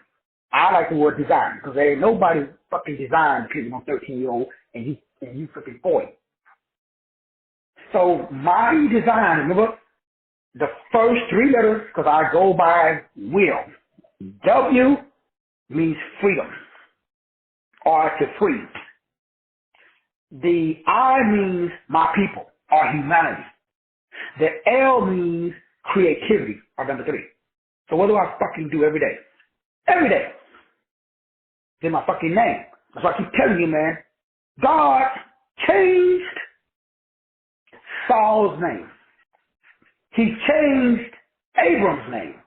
I like the word design, because there ain't nobody fucking designed to keep on 13-year-old and you freaking 40. So my design, remember, the first three letters, because I go by will. W means freedom, or to free. The I means my people, or humanity. The L means creativity, or number three. So what do I fucking do every day? Every day. It's my fucking name. That's why I keep telling you, man. God changed Saul's name. He changed Abram's name.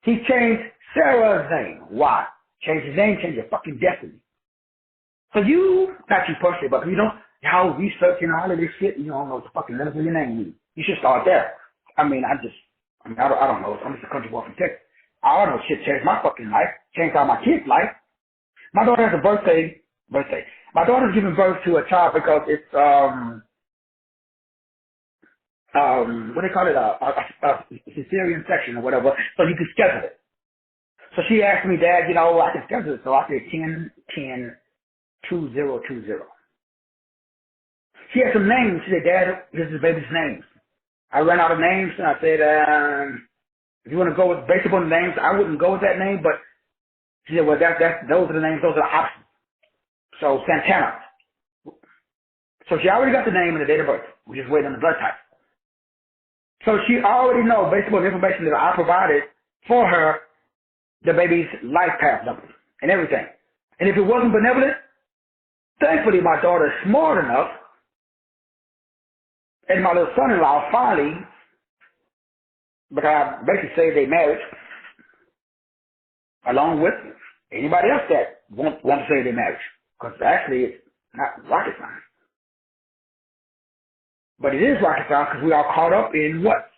He changed Sarah's name. Why? Change his name, change your fucking destiny. So you, not you personally, but y'all researching all of this shit, and you don't know what the fucking letters of your name mean. You should start there. I don't know. I'm just a country boy from Texas. I don't know shit changed my fucking life, changed all my kids' life. My daughter has a birthday. My daughter's giving birth to a child because it's, what do they call it, a cesarean section or whatever, so you can schedule it. So she asked me, Dad, I can schedule it. So I said 10-10-2020. She had some names. She said, Dad, this is the baby's names. I ran out of names, and I said, if you want to go with, based upon the names, I wouldn't go with that name, but she said, well, those are the names, those are the options. So Santana. So she already got the name and the date of birth. We just waiting on the blood type. So she already knows, based upon the information that I provided for her, the baby's life path number and everything. And if it wasn't benevolent, thankfully my daughter is smart enough, and my little son-in-law finally, because I basically saved their marriage, along with anybody else that want to save their marriage. Because actually it's not rocket science. But it is rocket science because we are caught up in what?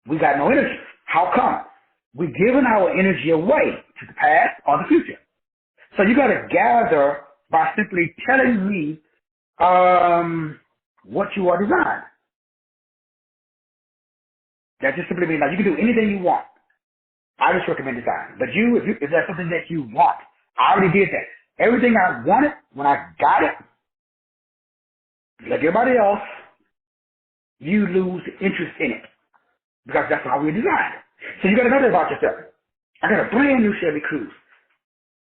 We got no energy. How come? We're giving our energy away to the past or the future. So you got to gather by simply telling me what you are designed. That just simply means, now you can do anything you want. I just recommend design. But if that's something that you want, I already did that. Everything I wanted, when I got it, like everybody else, you lose interest in it. Because that's how we're designed. So you got to know that about yourself. I got a brand new Chevy Cruze.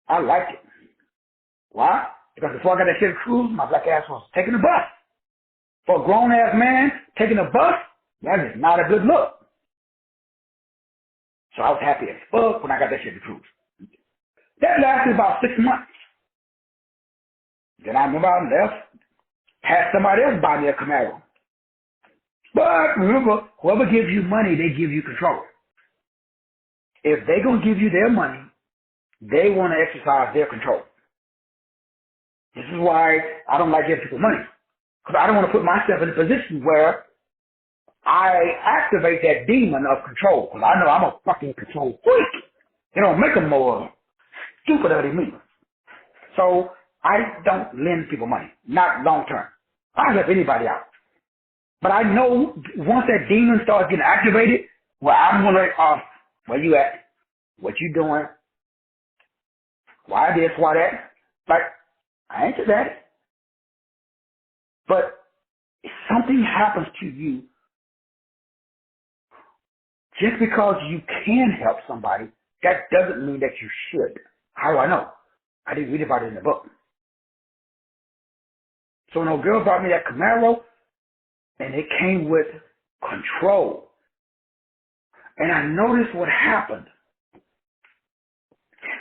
I like it. Why? Because before I got that Chevy Cruze, my black ass was taking a bus. For a grown ass man, taking a bus, that is not a good look. So I was happy as fuck when I got that Chevy Cruze. That lasted about 6 months. Then I remember I left, had somebody else buy me a Camaro. But remember, whoever gives you money, they give you control. If they're going to give you their money, they want to exercise their control. This is why I don't like giving people money. Because I don't want to put myself in a position where I activate that demon of control. Because I know I'm a fucking control freak. It don't make them more stupider than me. So I don't lend people money. Not long term. I help anybody out. But I know once that demon starts getting activated, well, I'm going to, where you at? What you doing? Why this? Why that? Like, I ain't to that. But if something happens to you, just because you can help somebody, that doesn't mean that you should. How do I know? I didn't read about it in the book. So when a girl brought me that Camaro, and it came with control. And I noticed what happened.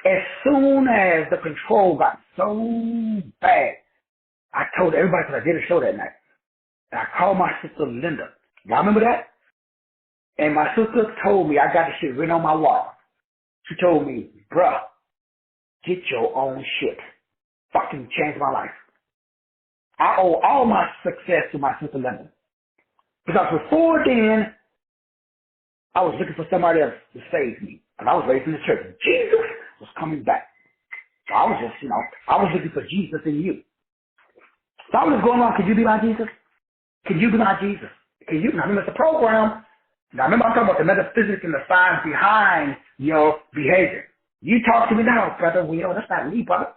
As soon as the control got so bad, I told everybody, because I did a show that night, and I called my sister Linda. Y'all remember that? And my sister told me, I got this shit written on my wall. She told me, bruh, get your own shit. Fucking changed my life. I owe all my success to my sister Linda. Because before then, I was looking for somebody else to save me. And I was raised in the church. Jesus was coming back. So I was just, I was looking for Jesus in you. So I was just going around, can you be my Jesus? Can you be my Jesus? Can you? Now, remember, it's a program. Now, remember, I'm talking about the metaphysics and the science behind your behavior. You talk to me now, brother. Well, that's not me, brother.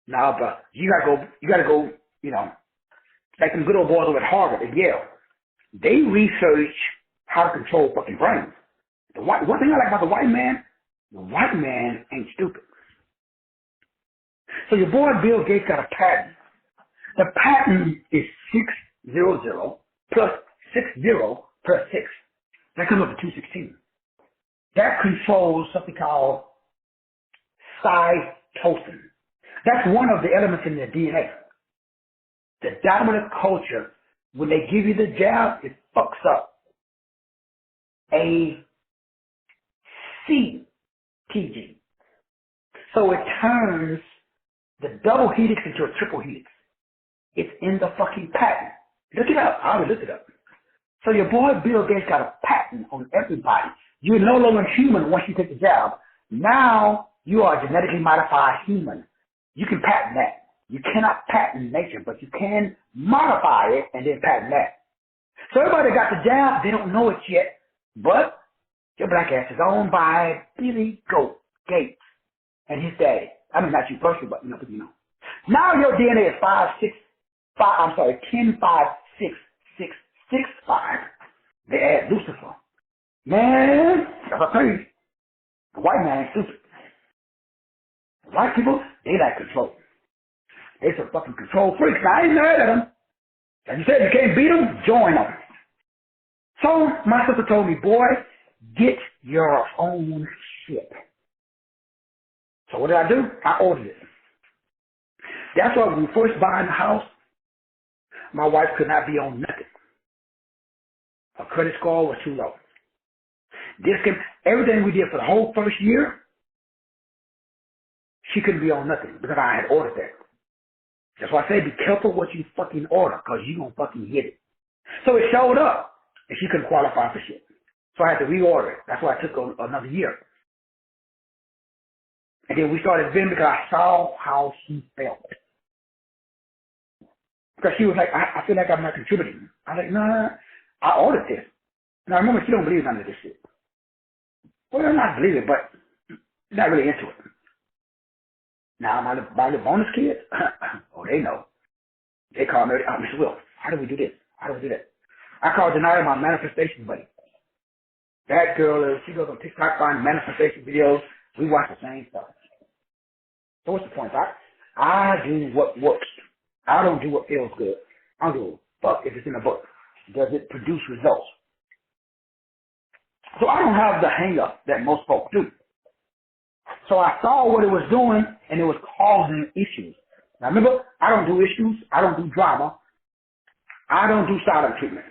No, brother. You gotta go, like them good old boys over at Harvard and Yale. They research how to control fucking brains. One thing I like about the white man ain't stupid. So your boy Bill Gates got a patent. The patent is 600 plus 60 plus 6. That comes up to 216. That controls something called cytosine. That's one of the elements in their DNA. The dominant culture, when they give you the jab, it fucks up a CTG. So it turns the double helix into a triple helix. It's in the fucking patent. Look it up. I already looked it up. So your boy Bill Gates got a patent on everybody. You're no longer human once you take the jab. Now you are a genetically modified human. You can patent that. You cannot patent nature, but you can modify it and then patent that. So everybody got the jab. They don't know it yet, but your black ass is owned by Billy Goat Gates and his daddy. I mean, not you personally, but you know. Now your DNA is 10, 5, 6, 6, 6, 5. They add Lucifer. Man, that's what I tell you. The white man ain't stupid. The white people, they like control. They some fucking control freaks. Now, I ain't mad at them. As you said, you can't beat them, join them. So my sister told me, boy, get your own shit. So what did I do? I ordered it. That's why when we first buying the house, my wife could not be on nothing. Her credit score was too low. Everything we did for the whole first year, she couldn't be on nothing because I had ordered that. That's why I say be careful what you fucking order because you going to fucking get it. So it showed up and she couldn't qualify for shit. So I had to reorder it. That's why I took another year. And then we started bidding because I saw how she felt. Because she was like, I feel like I'm not contributing. I was like, no, I ordered this. Now remember, she don't believe none of this shit. Well, I'm not believe it, but not really into it. Now my little bonus kids, oh, they know. They call me, Mr. Will, how do we do this? How do we do that? I call Denaya my manifestation buddy. That girl she goes on TikTok, find manifestation videos. We watch the same stuff. So what's the point? I do what works. I don't do what feels good. I don't do a fuck if it's in a book. Does it produce results? So I don't have the hang up that most folks do. So I saw what it was doing, and it was causing issues. Now remember, I don't do issues. I don't do drama. I don't do silent treatment.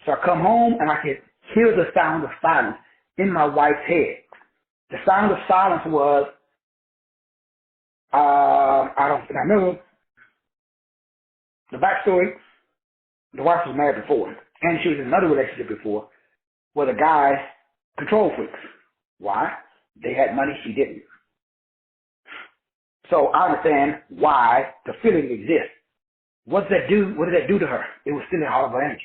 So I come home, and I can hear the sound of silence in my wife's head. The sound of silence was, I remember the backstory. The wife was married before, and she was in another relationship before, where the guys control freaks. Why? They had money, she didn't. So I understand why the feeling exists. What did that do? What did that do to her? It was stealing all of her energy.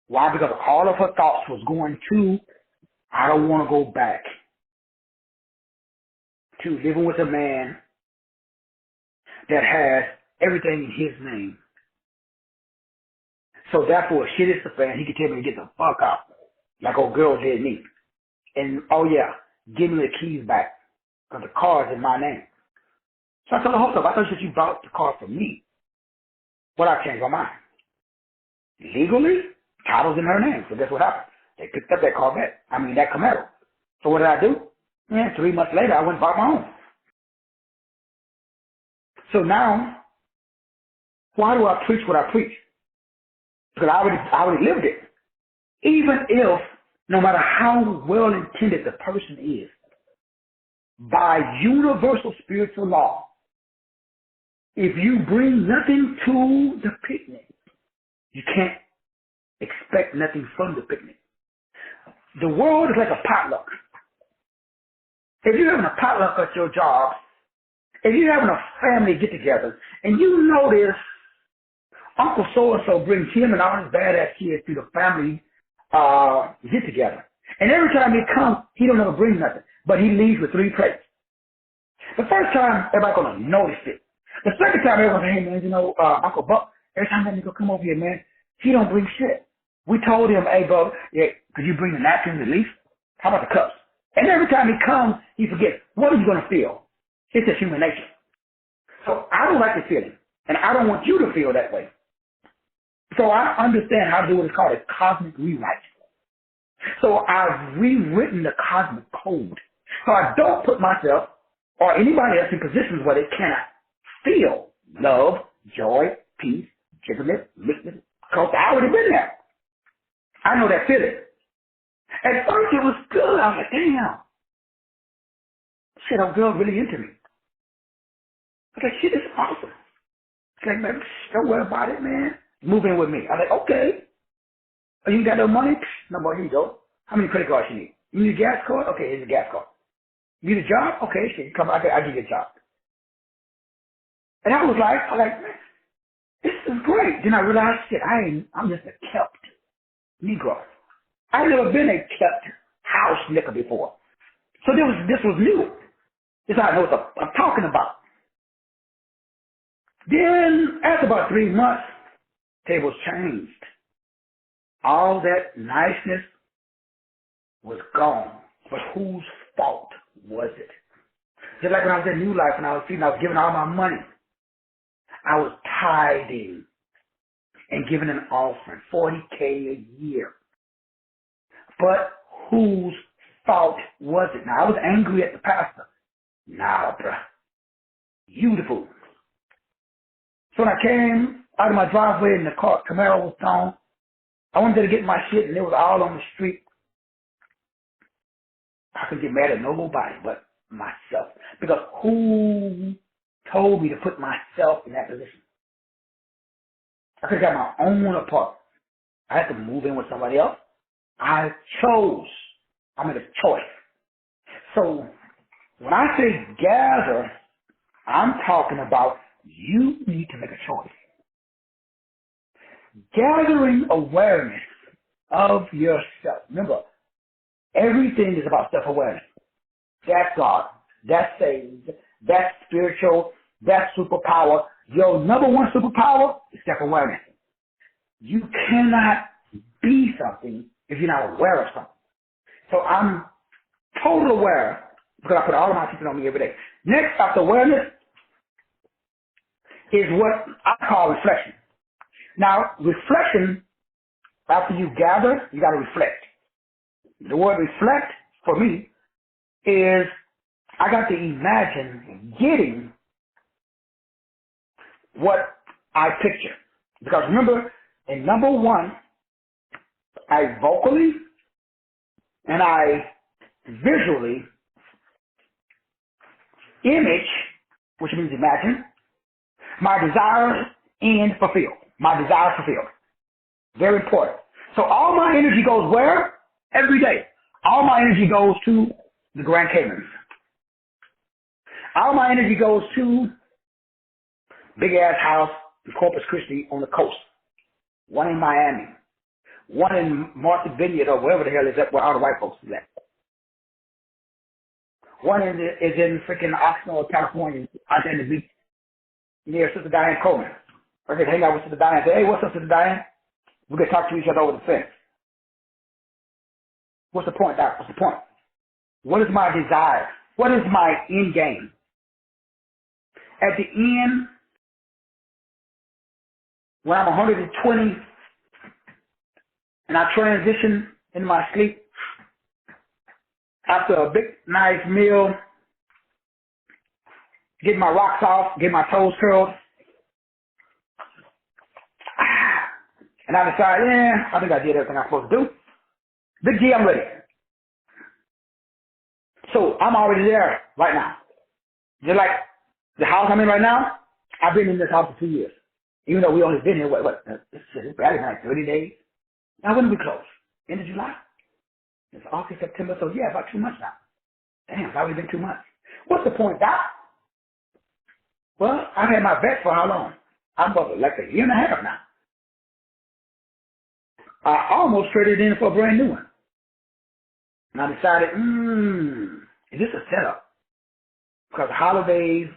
Why? Because all of her thoughts was going to, I don't want to go back to living with a man that has everything in his name. So therefore, shit is the fan. He can tell me to get the fuck out, like old girl did me. And oh yeah, give me the keys back, because the car is in my name. So I told her, hold up, I thought you bought the car for me. Well, I changed my mind. Legally, title's in her name. So guess what happened? They picked up that car back. That Camaro. So what did I do? 3 months later, I went and bought my own. So now, why do I preach what I preach? Because I already lived it. Even if, no matter how well intended the person is, by universal spiritual law, if you bring nothing to the picnic, you can't expect nothing from the picnic. The world is like a potluck. If you're having a potluck at your job, if you're having a family get together, and you notice Uncle so-and-so brings him and all his badass kids to the family get together. And every time he comes, he don't ever bring nothing, but he leaves with 3 plates. The first time, everybody gonna notice it. The second time, everybody gonna say, hey man, Uncle Buck, every time that nigga come over here, man, he don't bring shit. We told him, hey bro, yeah, could you bring the napkins at least? How about the cups? And every time he comes, he forgets. What are you gonna feel? It's just human nature. So I don't like the feeling, and I don't want you to feel that way. So I understand how to do what is called a cosmic rewrite. So I've rewritten the cosmic code. So I don't put myself or anybody else in positions where they cannot feel love, joy, peace, gentleness, meekness, because I already been there. I know that feeling. At first it was good. I was like, damn. Shit, that girl's really into me. I was like, shit, this is awesome. It's like, man, don't worry about it, man. Move in with me. I was like, okay. Oh, you got no money? No more, here you go. How many credit cards you need? You need a gas card? Okay, here's a gas card. You need a job? Okay, shit, come on, I'll give you a job. And I was like, man, this is great. Then I realized, shit, I'm just a kept Negro. I've never been a kept house nigga before. So this was new. This is how I know what I'm talking about. Then, after about 3 months, tables changed. All that niceness was gone. But whose fault was it? Just like when I was in New Life, when I was giving all my money. I was tithing and giving an offering, $40K a year. But whose fault was it? Now, I was angry at the pastor. Nah, bruh. You the fool. So when I came out of my driveway and the Camaro was gone, I wanted to get my shit and it was all on the street. I could get mad at nobody but myself. Because who told me to put myself in that position? I could have got my own apartment. I had to move in with somebody else. I chose. I made a choice. So when I say gather, I'm talking about You need to make a choice. Gathering awareness of yourself. Remember, everything is about self-awareness. That's God. That's saved. That's spiritual. That's superpower. Your number one superpower is self-awareness. You cannot be something if you're not aware of something. So I'm totally aware because I put all of my attention on me every day. Next after awareness is what I call reflection. Now, reflection, after you gather, you got to reflect. The word reflect, for me, is I got to imagine getting what I picture. Because remember, in number one, I vocally and I visually image, which means imagine, my desires and fulfill. My desires fulfilled. Very important. So all my energy goes where? Every day. All my energy goes to the Grand Caymans. All my energy goes to big ass house in Corpus Christi on the coast. One in Miami. One in Martha's Vineyard or wherever the hell is that where all the white folks is at. One is in freaking Oxnard, California, out there in the beach near Sister Diane Coleman. I could hang out with Sister Diane and say, hey, what's up, Sister Diane? We could talk to each other over the fence. What's the point, Doc? What's the point? What is my desire? What is my end game? At the end, when I'm 120 and I transition in my sleep after a big, nice meal, get my rocks off, get my toes curled, and I decide, I think I did everything I'm supposed to do. Big G, I'm ready. So I'm already there right now. Just like the house I'm in right now, I've been in this house for 2 years. Even though we only been here, it's barely like 30 days. Now when do we close? End of July? It's August, September, so yeah, about 2 months now. Damn, it's already been 2 months. What's the point, Doc? Well, I've had my vet for how long? I'm about like a year and a half now. I almost traded in for a brand new one. And I decided, is this a setup? Because holidays,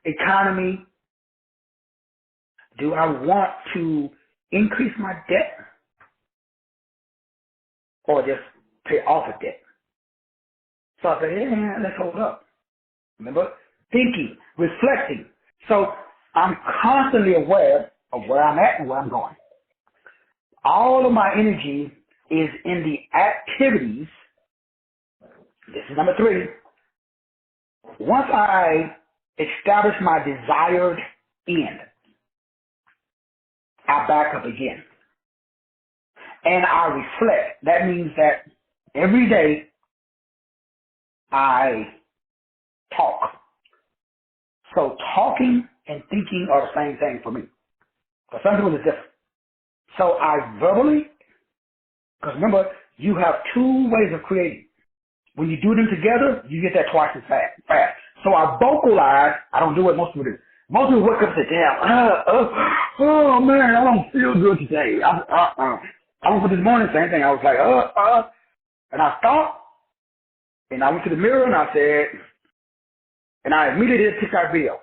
economy, do I want to increase my debt or just pay off a debt? So I said, let's hold up. Remember? Thinking, reflecting. So I'm constantly aware of where I'm at and where I'm going. All of my energy is in the activities. This is number 3. Once I establish my desired end, I back up again. And I reflect. That means that every day I talk. So talking and thinking are the same thing for me. For some people it's different. So I verbally, because remember, you have 2 ways of creating. When you do them together, you get that twice as fast. So I vocalize. I don't do what most people do. Most people wake up and say, damn, oh man, I don't feel good today. I went for this morning, same thing. I was like, and I stopped, and I went to the mirror, and I said, and I immediately took that video.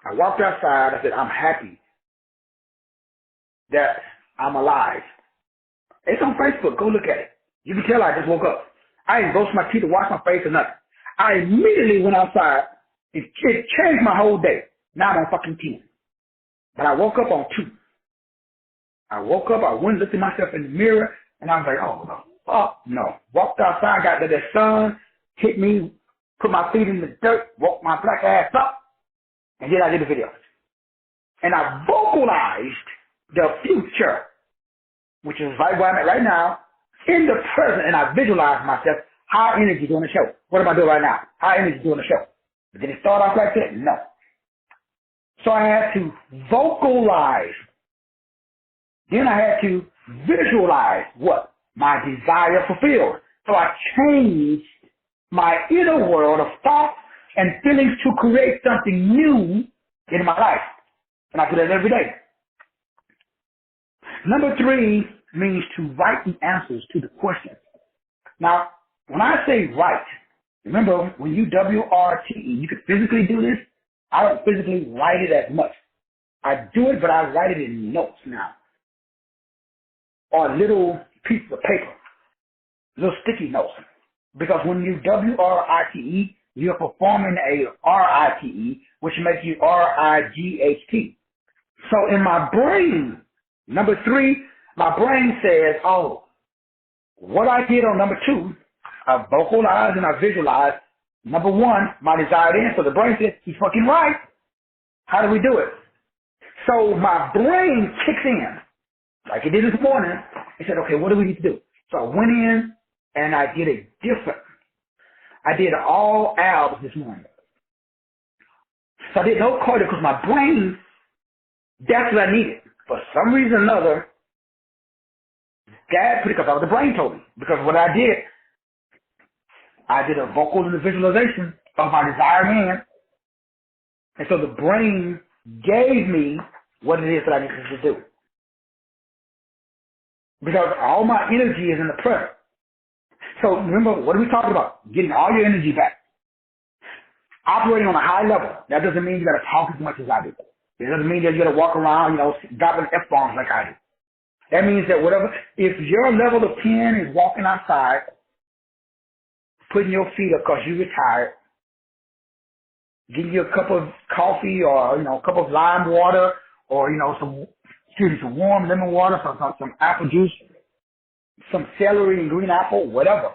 I walked outside. I said, I'm happy that I'm alive. It's on Facebook. Go look at it. You can tell I just woke up. I didn't brush my teeth or wash my face or nothing. I immediately went outside. It changed my whole day. Now I'm on fucking 10. But I woke up on 2. I woke up, I went and looked at myself in the mirror, and I was like, oh, no, fuck no. Walked outside, got to the sun, hit me, put my feet in the dirt, woke my black ass up, and then I did the video. And I vocalized the future, which is right where I'm at right now, in the present, and I visualized myself, how energy doing the show. What am I doing right now? How energy doing the show. But did it start off like that? No. So I had to vocalize. Then I had to visualize what? My desire fulfilled. So I changed my inner world of thought and feelings to create something new in my life. And I do that every day. Number 3 means to write the answers to the questions. Now, when I say write, remember when you WRTE, you can physically do this. I don't physically write it as much. I do it, but I write it in notes now. Or little pieces of paper, little sticky notes. Because when you WRITE, you're performing a RITE, which makes you RIGHT. So in my brain, number 3, my brain says, oh, what I did on number 2, I vocalize and I visualize. Number 1, my desired end. So the brain says, he's fucking right. How do we do it? So my brain kicks in, like it did this morning, and said, okay, what do we need to do? So I went in and I did it different. I did all abs this morning. So I did no cardio because my brain, that's what I needed. For some reason or another, because the brain told me. Because what I did a vocal and a visualization of my desired man. And so the brain gave me what it is that I needed to do. Because all my energy is in the present. So remember, what are we talking about? Getting all your energy back. Operating on a high level. That doesn't mean you got to talk as much as I do. It doesn't mean that you got to walk around, dropping F-bombs like I do. That means that if your level of 10 is walking outside, putting your feet up because you're retired, getting you a cup of coffee or, a cup of lime water or, some warm lemon water, some apple juice, some celery and green apple, whatever.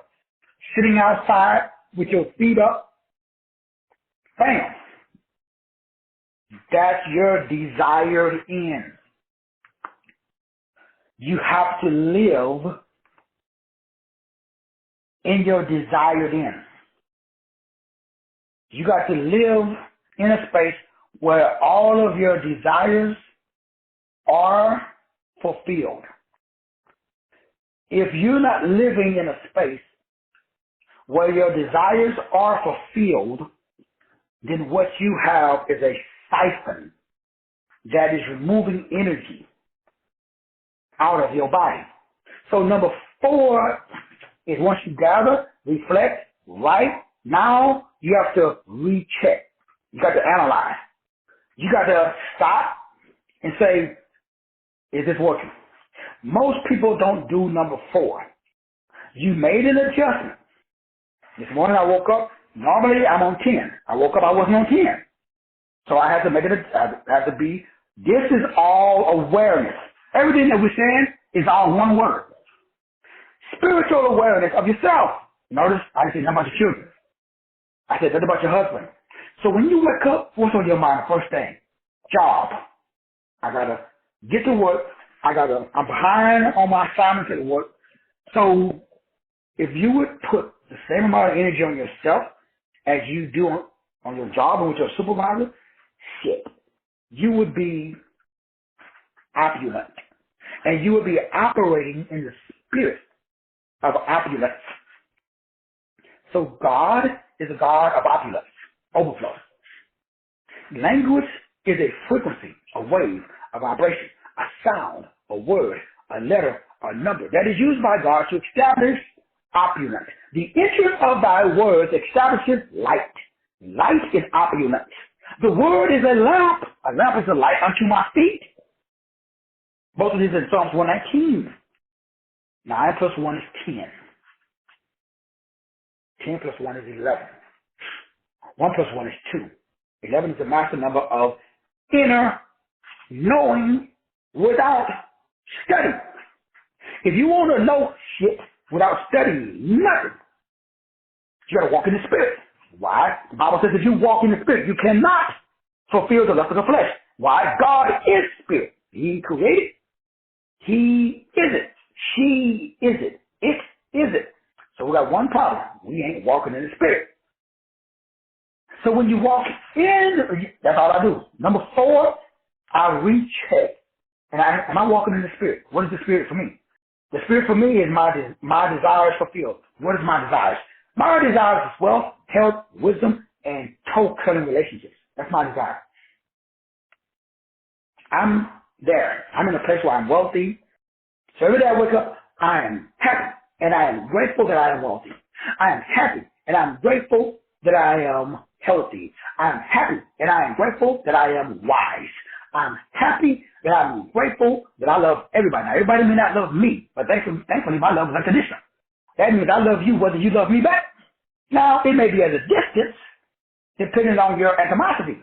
Sitting outside with your feet up, bam. That's your desired end. You have to live in your desired end. You got to live in a space where all of your desires are fulfilled. If you're not living in a space where your desires are fulfilled, then what you have is a siphon that is removing energy out of your body. So number 4 is once you gather, reflect, write, now you have to recheck. You got to analyze. You got to stop and say, is this working? Most people don't do number 4. You made an adjustment. This morning I woke up, normally I'm on 10. I woke up, I wasn't on 10. So I had to make it, this is all awareness. Everything that we're saying is all one word. Spiritual awareness of yourself. Notice, I didn't say nothing about your children. I said nothing about your husband. So when you wake up, what's on your mind? First thing, job. I gotta get to work. I'm behind on my assignments at work. So if you would put the same amount of energy on yourself as you do on your job and with your supervisor, you would be opulent. And you would be operating in the spirit of opulence. So God is a God of opulence, overflow. Language is a frequency, a wave, a vibration, a sound, a word, a letter, a number that is used by God to establish opulence. The entrance of thy words establishes light. Light is opulence. The word is a lamp. A lamp is a light unto my feet. Both of these in Psalms 119. 9 plus 1 is 10. 10 plus 1 is 11. 1 plus 1 is 2. 11 is the master number of inner knowing without study. If you want to know shit without studying nothing, you got to walk in the spirit. Why? The Bible says if you walk in the spirit, you cannot fulfill the lust of the flesh. Why? God is spirit. He created. He is it. She is it. It is it. So we got one problem. We ain't walking in the spirit. So when you walk in, that's all I do. Number 4, I recheck. And am I walking in the spirit? What is the spirit for me? The spirit for me is my desires fulfilled. What is my desires? My desires is wealth, health, wisdom, and toe-cutting relationships. That's my desire. I'm there. I'm in a place where I'm wealthy. So every day I wake up, I am happy and I am grateful that I am wealthy. I am happy and I'm grateful that I am healthy. I'm happy and I am grateful that I am wise. I'm happy that I'm grateful that I love everybody. Now, everybody may not love me, but thankfully my love is unconditional. That means I love you whether you love me back. Now, it may be at a distance, depending on your animosity.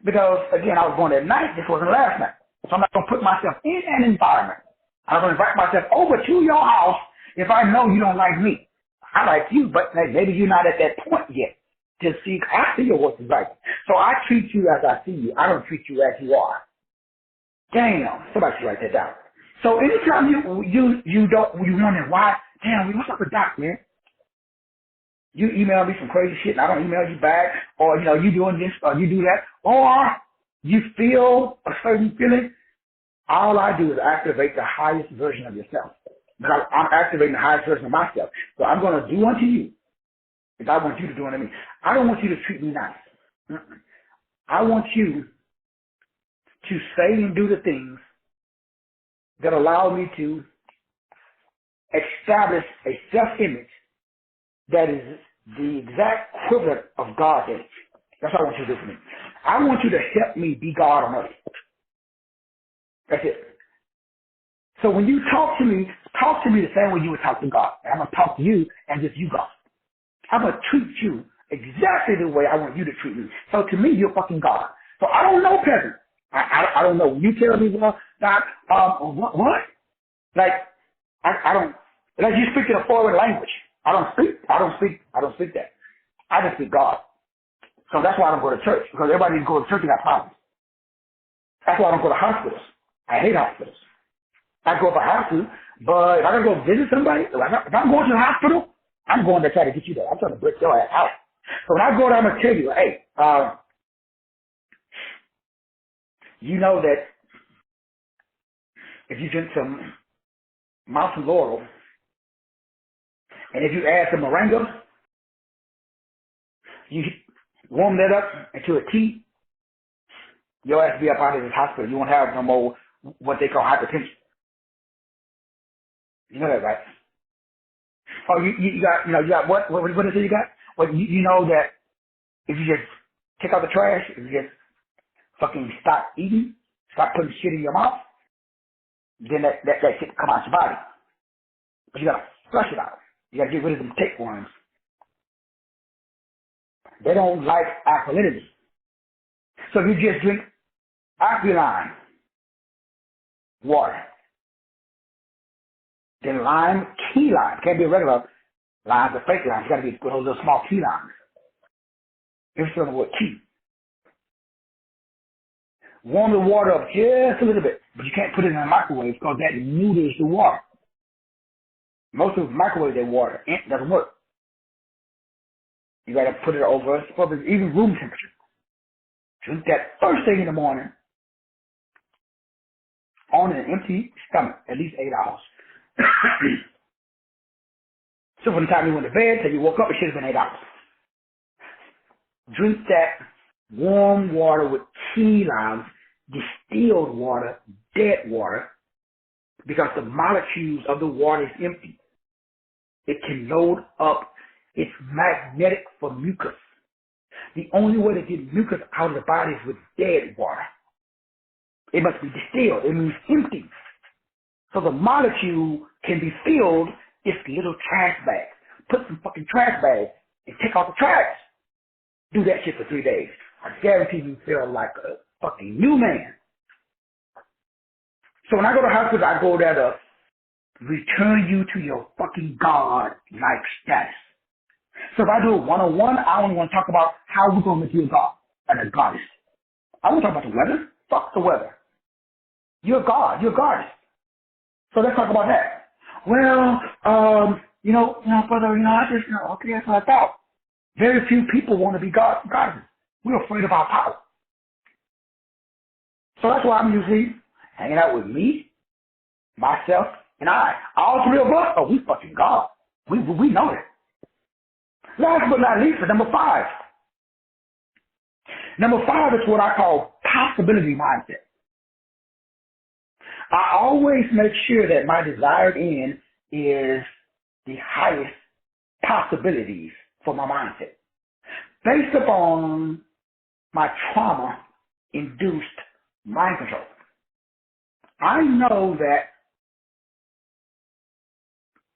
Because, again, I was going at night. This wasn't last night. So I'm not going to put myself in an environment. I'm going to invite myself over to your house if I know you don't like me. I like you, but maybe you're not at that point yet. To see, I see your work is right. So I treat you as I see you. I don't treat you as you are. Damn. Somebody should write that down. So anytime you wonder why, damn, what's up with Doc, man? You email me some crazy shit and I don't email you back, or, you doing this or you do that, or you feel a certain feeling, all I do is activate the highest version of yourself. Because I'm activating the highest version of myself. So I'm going to do unto you if I want you to do unto me. I don't want you to treat me nice. I want you to say and do the things that allow me to establish a self-image that is the exact equivalent of God's image. That's what I want you to do for me. I want you to help me be God on earth. That's it. So when you talk to me the same way you would talk to God. And I'm going to talk to you and just you God. I'm going to treat you exactly the way I want you to treat me. So to me, you're fucking God. So I don't know peasant. I don't know. When you tell me, well, God, what? Like, I don't, like you speak in a foreign language. I don't speak that. I just speak God. So that's why I don't go to church, because everybody who goes to church got problems. That's why I don't go to hospitals. I hate hospitals. I go if I have to, but if I gotta go visit somebody, if I'm going to the hospital, I'm going to try to get you there. I'm trying to break your ass out. So when I go there, I'm gonna tell you, hey, you know that if you drink some mountain laurel, and if you add some moringa, you warm that up into a tea, your ass be up out of this hospital. You won't have no more what they call hypertension. You know that, right? Oh, you got what is it you got? Well, you know that if you just take out the trash, if you just fucking stop eating, stop putting shit in your mouth, then that shit come out your body. But you gotta flush it out. You gotta get rid of them tapeworms. They don't like alkalinity. So if you just drink alkaline water, then lime, key lime. Can't be a regular lime, but fake lime. It's gotta be those little small key limes. You're still the word key. Warm the water up just a little bit, but you can't put it in a microwave because that neuters the water. Most of the microwave their water, it doesn't work. You gotta put it over, even room temperature. Drink that first thing in the morning on an empty stomach, at least 8 hours. So from the time you went to bed till you woke up, it should have been 8 hours. Drink that warm water with key limes, distilled water, dead water, because the molecules of the water is empty. It can load up. It's magnetic for mucus. The only way to get mucus out of the body is with dead water. It must be distilled. It means empty. So the molecule can be filled. It's little trash bags. Put some fucking trash bags and take out the trash. Do that shit for 3 days. I guarantee you feel like a fucking new man. So when I go to hospital, I go there to return you to your fucking God-like status. So if I do a one-on-one, I only want to talk about how we're going to make you a God and a goddess. I want to talk about the weather. Fuck the weather. You're God. You're a goddess. So let's talk about that. Well, brother, I just, okay, that's what I thought. Very few people want to be goddesses. We're afraid of our power. So that's why I'm usually hanging out with me, myself, and I. All three of us, we fucking God. We know that. Last but not least, number 5. Number 5 is what I call possibility mindset. I always make sure that my desired end is the highest possibilities for my mindset. Based upon my trauma-induced mind control. I know that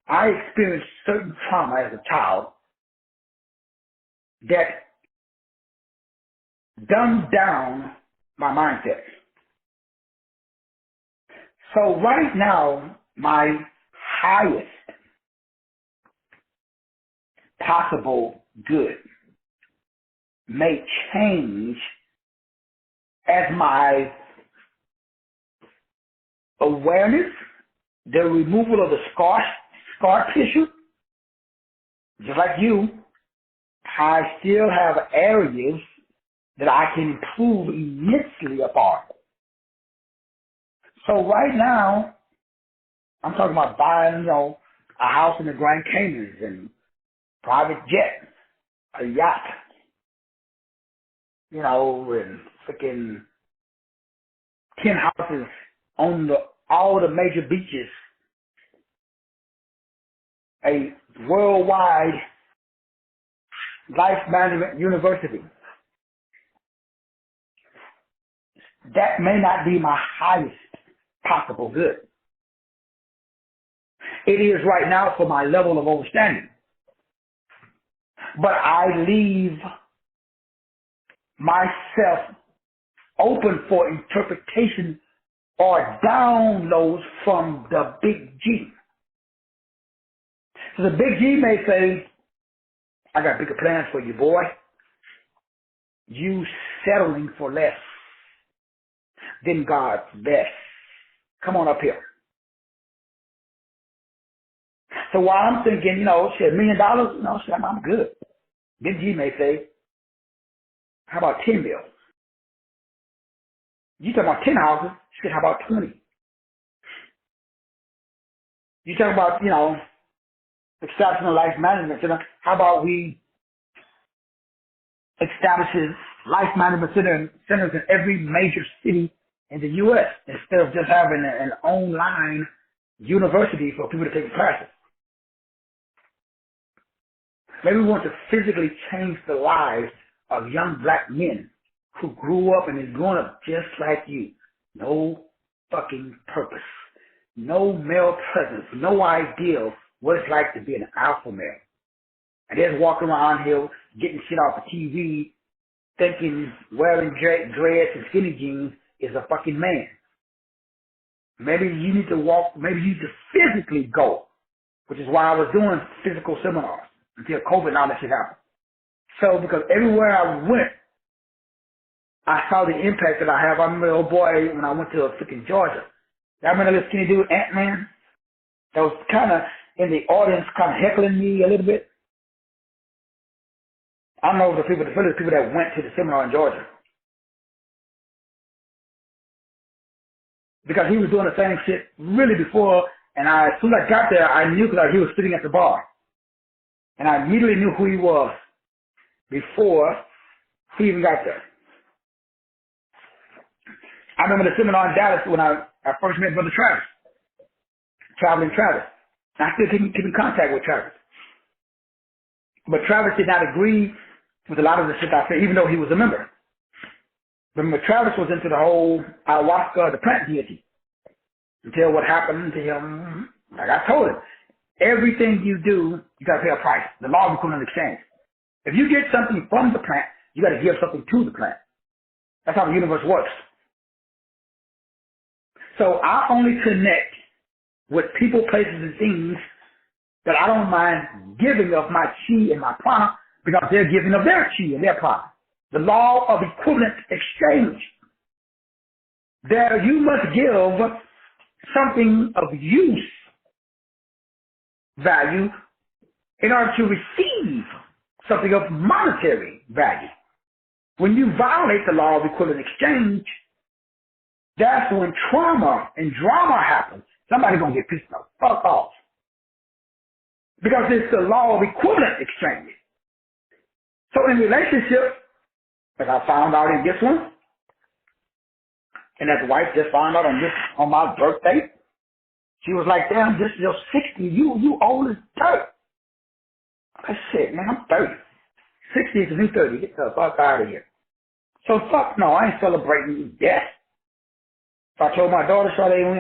I experienced certain trauma as a child that dumbed down my mindset. So right now, my highest possible good may change as my awareness, the removal of the scar tissue, just like you, I still have areas that I can improve immensely upon. So right now, I'm talking about buying, a house in the Grand Caymans and private jet, a yacht, and freaking 10 houses on all the major beaches, a worldwide life management university. That may not be my highest possible good. It is right now for my level of understanding. But I leave myself open for interpretation or downloads from the big G. So the big G may say, I got bigger plans for you, boy. You settling for less than God's best. Come on up here. So while I'm thinking, shit, $1 million, shit, I'm good. Big G may say, how about 10 mil? You talking about 10 houses, shit, how about 20? You talking about, exceptional life management center, how about we establish life management centers in every major city in the U.S. instead of just having an online university for people to take classes. Maybe we want to physically change the lives of young black men who grew up and is growing up just like you. No fucking purpose. No male presence. No idea what it's like to be an alpha male. And just walking around here getting shit off the TV thinking wearing dreads and skinny jeans is a fucking man. Maybe you need to maybe you need to physically go, which is why I was doing physical seminars until COVID and all that shit happened. So, because everywhere I went, I saw the impact that I have. I remember, oh boy, when I went to freaking Georgia. I remember this skinny dude, Ant-Man, that was kind of in the audience, kind of heckling me a little bit. I don't know the people that went to the seminar in Georgia. Because he was doing the same shit really before, and as soon as I got there, I knew because he was sitting at the bar. And I immediately knew who he was before he even got there. I remember the seminar in Dallas when I first met Brother Travis, Traveling Travis. And I still keep in contact with Travis. But Travis did not agree with a lot of the shit I said, even though he was a member. Remember, Travis was into the whole ayahuasca, the plant deity. Until what happened to him, like I told him, everything you do, you got to pay a price. The law of equivalent exchange. If you get something from the plant, you got to give something to the plant. That's how the universe works. So I only connect with people, places, and things that I don't mind giving of my chi and my prana because they're giving of their chi and their prana. The law of equivalent exchange. There you must give something of use value in order to receive something of monetary value. When you violate the law of equivalent exchange, that's when trauma and drama happens. Somebody's going to get pissed off. Fuck off. Because it's the law of equivalent exchange. So in relationships, As I found out in this one, and as the wife just found out on my birthday, she was like, damn, this is your 60, you old as dirt. I said, man, I'm 30. 60 is the new 30. Get the fuck out of here. So fuck no, I ain't celebrating death. So I told my daughter, so they went,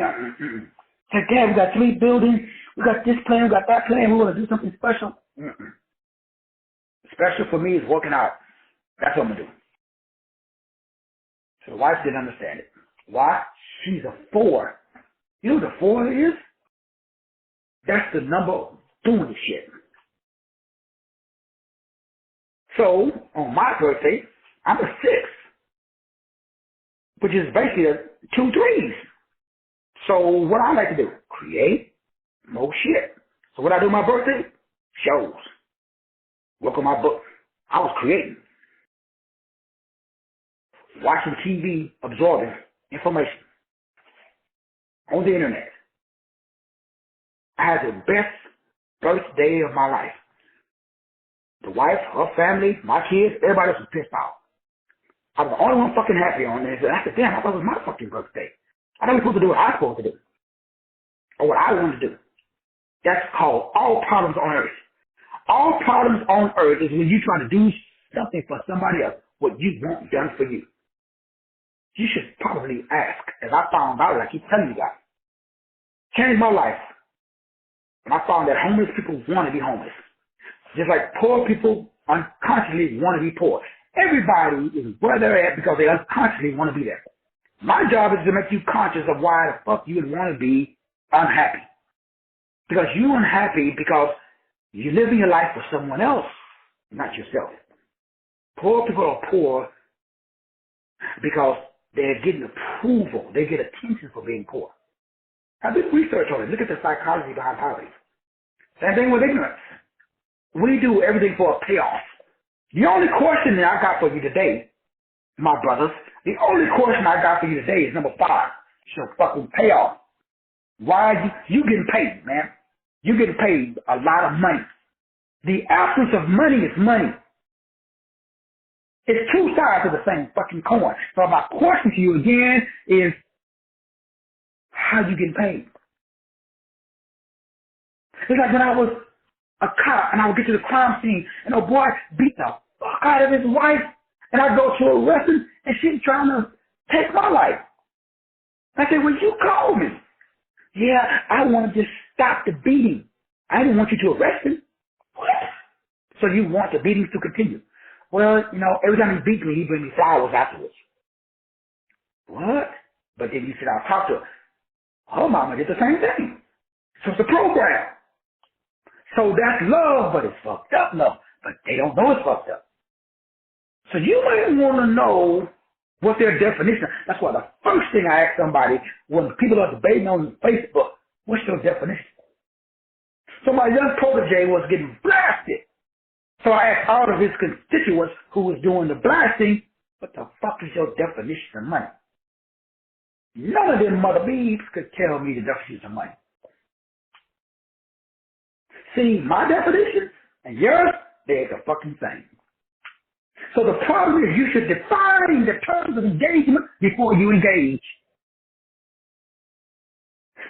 said, Dad, we got 3 buildings, we got this plan, we got that plan, we want to do something special. Special for me is working out. That's what I'm going to do. So the wife didn't understand it. Why? She's a 4. You know what the 4 is? That's the number doing the shit. So, on my birthday, I'm a 6, which is basically 2 3s. So, what I like to do, create more shit. So, what I do on my birthday? Shows. Work on my book. I was creating. Watching TV, absorbing information on the internet. I had the best birthday of my life. The wife, her family, my kids, everybody else was pissed off. I was the only one fucking happy on this. And I said, damn, I thought it was my fucking birthday. I thought we were supposed to do what I was supposed to do. Or what I wanted to do. That's called all problems on earth. All problems on earth is when you try to do something for somebody else, what you want done for you. You should probably ask, as I found out, like I keep telling you guys. Changed my life. And I found that homeless people want to be homeless. Just like poor people unconsciously want to be poor. Everybody is where they're at because they unconsciously want to be there. My job is to make you conscious of why the fuck you would want to be unhappy. Because you're unhappy because you're living your life for someone else, not yourself. Poor people are poor because they're getting approval. They get attention for being poor. I did research on it. Look at the psychology behind poverty. Same thing with ignorance. We do everything for a payoff. The only question that I got for you today, my brothers, the only question I got for you today is number 5. So fucking payoff. Why you getting paid, man? You getting paid a lot of money. The absence of money is money. It's 2 sides of the same fucking coin. So my question to you again is, how you getting paid? It's like when I was a cop and I would get to the crime scene and a boy beat the fuck out of his wife and I go to arrest him and she's trying to take my life. I said, well, you called me. Yeah, I wanted to stop the beating. I didn't want you to arrest him. What? So you want the beatings to continue? Well, you know, every time he beat me, he bring me flowers afterwards. What? But then you said, I'll talk to her. Her mama did the same thing. So it's a program. So that's love, but it's fucked up love. But they don't know it's fucked up. So you might want to know what their definition. That's why the first thing I ask somebody when people are debating on Facebook, what's your definition? So my young protege was getting blasted. So I asked all of his constituents who was doing the blasting, what the fuck is your definition of money? None of them mother beeps could tell me the definition of money. See, my definition and yours, they're the fucking same. So the problem is you should define the terms of engagement before you engage.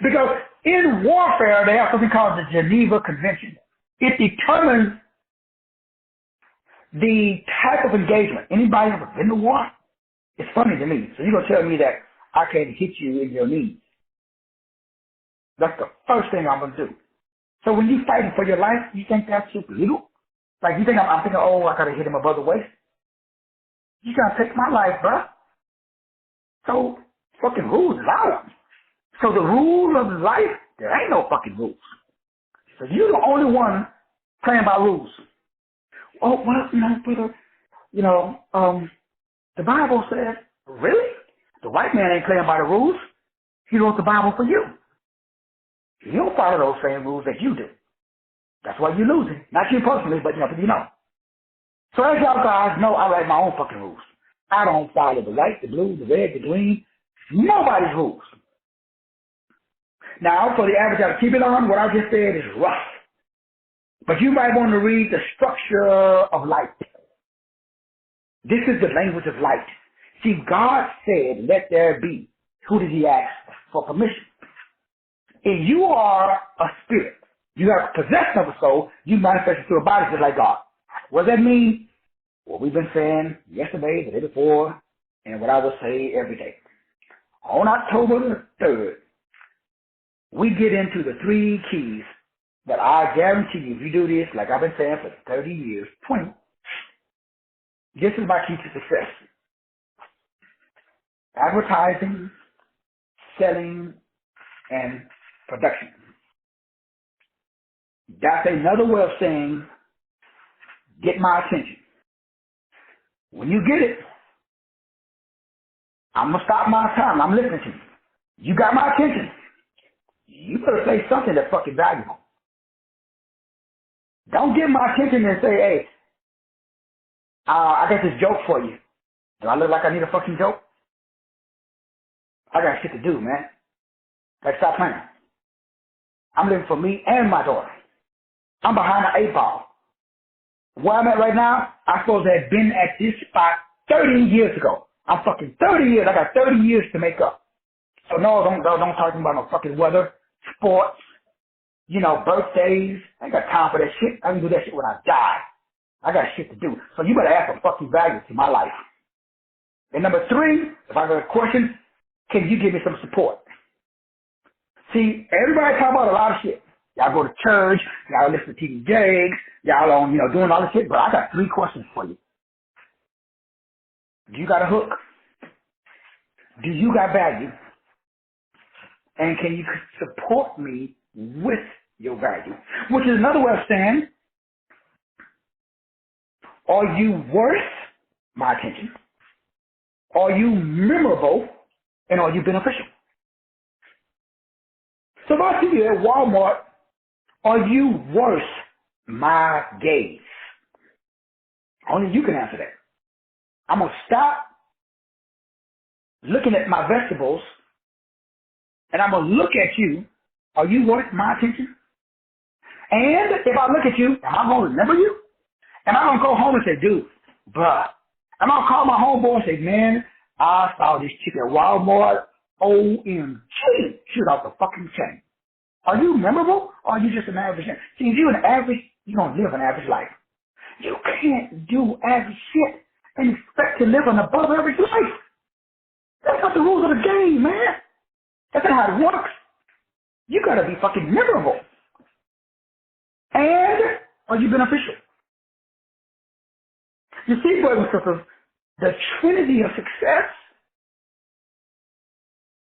Because in warfare, they have something called the Geneva Convention. It determines the type of engagement. Anybody ever been to war? It's funny to me. So you're going to tell me that I can hit you in your knees. That's the first thing I'm going to do. So when you're fighting for your life, you think that's super legal? Like you think I'm thinking, oh, I got to hit him above the waist? You got to take my life, bruh. So fucking rules is out. So the rule of life, there ain't no fucking rules. So you're the only one playing by rules. Oh, well, brother, the Bible says, really? The white man ain't playing by the rules. He wrote the Bible for you. You don't follow those same rules that you do. That's why you're losing. Not you personally, but you know. So as y'all guys know, I write my own fucking rules. I don't follow the white, the blue, the red, the green. Nobody's rules. Now, for the average out of keep it on, what I just said is rough. But you might want to read the structure of life. This is the language of light. See, God said, let there be. Who did he ask for permission? If you are a spirit, you have possession of a soul, you manifest it through a body just like God. What does that mean? What we've been saying yesterday, the day before, and what I will say every day. On October the 3rd, we get into the 3 keys that I guarantee you, if you do this, like I've been saying for 30 years, 20, this is my key to success. Advertising, selling, and production. That's another way of saying, get my attention. When you get it, I'm going to stop my time. I'm listening to you. You got my attention. You better say something that's fucking valuable. Don't get my attention and say, hey, I got this joke for you. Do I look like I need a fucking joke? I got shit to do, man. Like, stop playing. I'm living for me and my daughter. I'm behind the 8 ball. Where I'm at right now, I'm supposed to have been at this spot 30 years ago. I'm fucking 30 years. I got 30 years to make up. So no, don't talk to me about no fucking weather, sports, birthdays. I ain't got time for that shit. I can do that shit when I die. I got shit to do. So you better add some fucking value to my life. And number 3, if I got a question, can you give me some support? See, everybody talk about a lot of shit. Y'all go to church, y'all listen to TV Jakes, y'all on, doing all this shit, but I got 3 questions for you. Do you got a hook? Do you got value? And can you support me with your value? Which is another way of saying, are you worth my attention? Are you memorable? And are you beneficial? So if I see you at Walmart, are you worth my gaze? Only you can answer that. I'm going to stop looking at my vegetables and I'm going to look at you. Are you worth my attention? And if I look at you, am I going to remember you? Am I going to go home and say, dude, bruh? Am I going to call my homeboy and say, man, I saw this chick at Walmart. OMG. Shoot off the fucking chain. Are you memorable or are you just an average? See, if you're an average, you're going to live an average life. You can't do average shit and expect to live an above average life. That's not the rules of the game, man. That's not how it works. You got to be fucking memorable. And are you beneficial? You see, brothers and sisters, the trinity of success,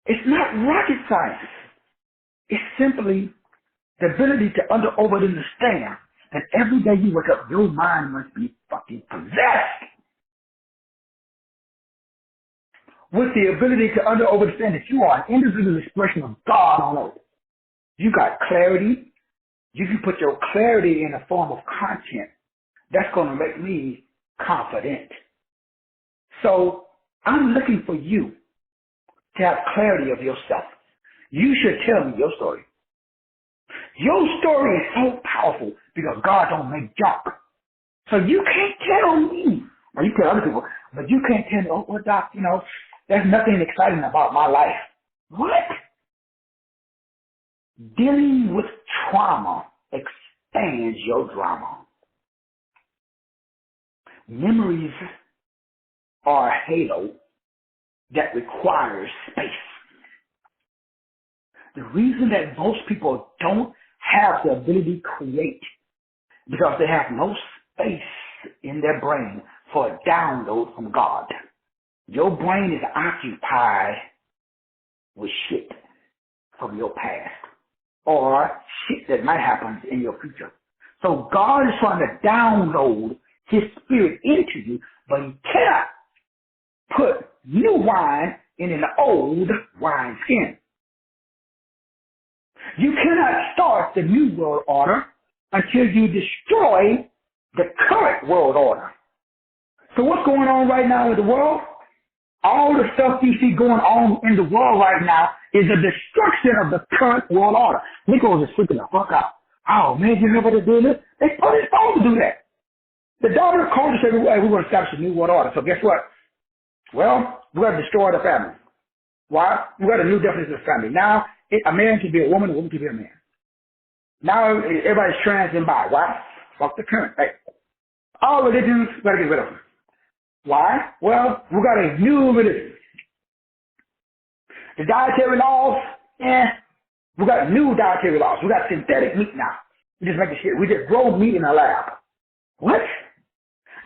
it's not rocket science. It's simply the ability to understand that every day you wake up, your mind must be fucking possessed with the ability to understand that you are an individual expression of God on earth. You got clarity. You can put your clarity in a form of content. That's going to make me confident. So I'm looking for you to have clarity of yourself. You should tell me your story. Your story is so powerful because God don't make junk. So you can't tell me, or you tell other people, but you can't tell me, oh, well, Doc, there's nothing exciting about my life. What? Dealing with trauma expands your drama. Memories are a halo that requires space. The reason that most people don't have the ability to create because they have no space in their brain for a download from God. Your brain is occupied with shit from your past or shit that might happen in your future. So God is trying to download his spirit into you, but he cannot put new wine in an old wine skin. You cannot start the new world order until you destroy the current world order. So what's going on right now in the world? All the stuff you see going on in the world right now is a destruction of the current world order. Nichols is freaking the fuck out. Oh man, you know what they're doing this? They're supposed to do that. The dominant culture said, hey, we're going to establish a new world order. So guess what? Well, we're going to destroy the family. Why? We've got a new definition of family. Now, a man can be a woman can be a man. Now, everybody's trans and bi. Why? Fuck the current. Hey, all religions, we've got to get rid of them. Why? Well, we've got a new religion. The dietary laws, we got new dietary laws. We got synthetic meat now. We just make the shit. We just grow meat in a lab. What?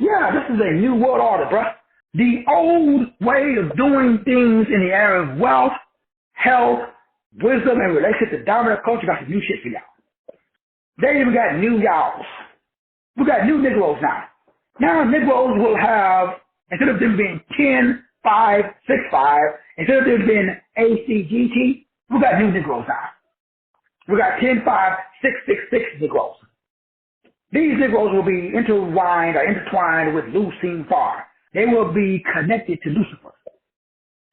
Yeah, this is a new world order, bruh. The old way of doing things in the area of wealth, health, wisdom, and relationship to dominant culture got some new shit for y'all. They even got new y'alls. We got new Negroes now. Now Negroes will have, instead of them being 10, 5, 6, 5, instead of them being ACGT, we got new Negroes now. We got 10, 5, 6, 6, 6 Negroes. These Negroes will be intertwined with Lucine Farr. They will be connected to Lucifer.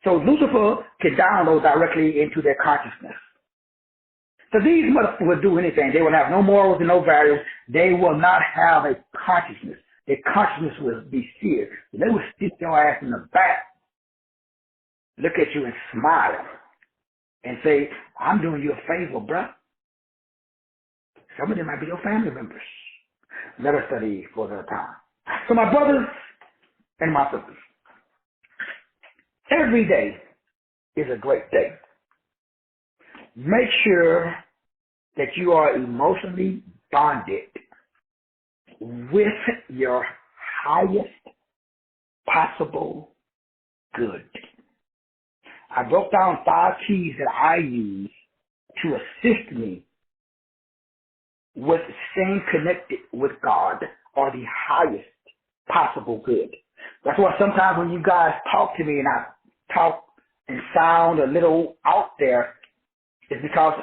So Lucifer can download directly into their consciousness. So these motherfuckers will do anything. They will have no morals and no values. They will not have a consciousness. Their consciousness will be seared. They will stick your ass in the back, look at you and smile, and say, I'm doing you a favor, bruh. Some of them might be your family members. Let us study for their time. So my brothers and my sisters, every day is a great day. Make sure that you are emotionally bonded with your highest possible good. I broke down 5 keys that I use to assist me with staying connected with God or the highest possible good. That's why sometimes when you guys talk to me and I talk and sound a little out there, it's because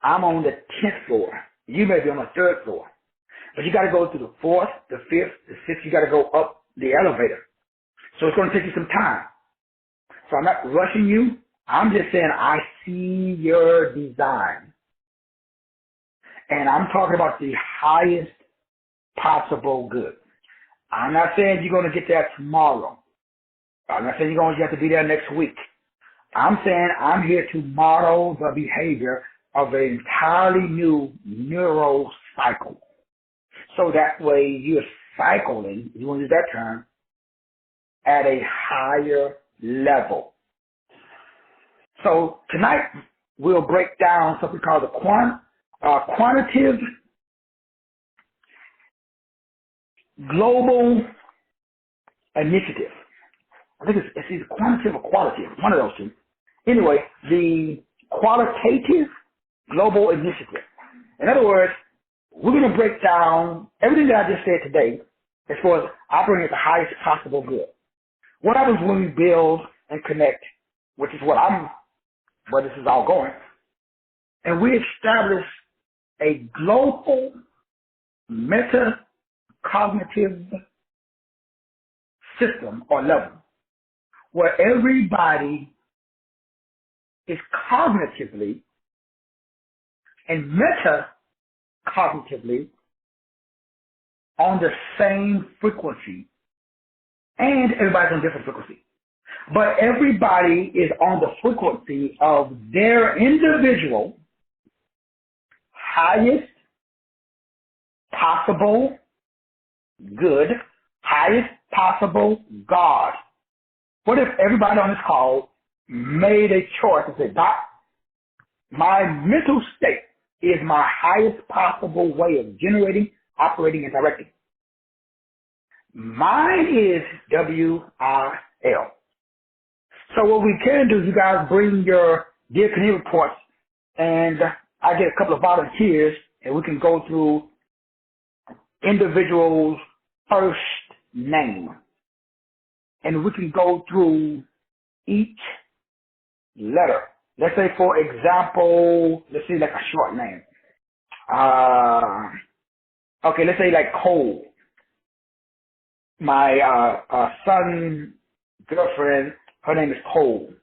I'm on the 10th floor. You may be on the 3rd floor. But you got to go through the 4th, the 5th, the 6th. You got to go up the elevator. So it's going to take you some time. So I'm not rushing you. I'm just saying I see your design. And I'm talking about the highest possible good. I'm not saying you're going to get there tomorrow. I'm not saying you're going to have to be there next week. I'm saying I'm here to model the behavior of an entirely new neural cycle. So that way you're cycling, you want to use that term, at a higher level. So tonight we'll break down something called the quantitative global initiative. I think it's either quantitative or qualitative, one of those two. Anyway, the qualitative global initiative. In other words, we're going to break down everything that I just said today as far as operating at the highest possible good. What happens when we build and connect, which is where this is all going, and we establish a global metacognitive system or level where everybody is cognitively and metacognitively on the same frequency, and everybody's on different frequency. But everybody is on the frequency of their individual highest possible good, highest possible God. What if everybody on this call made a choice and said, Doc, my mental state is my highest possible way of generating, operating, and directing. Mine is WIL. So what we can do is you guys bring your Dear Canoe reports, and I get a couple of volunteers, and we can go through individuals' first name. And we can go through each letter. Let's say, for example, let's say like a short name. Okay, let's say like Cole. My son's girlfriend, her name is Cole.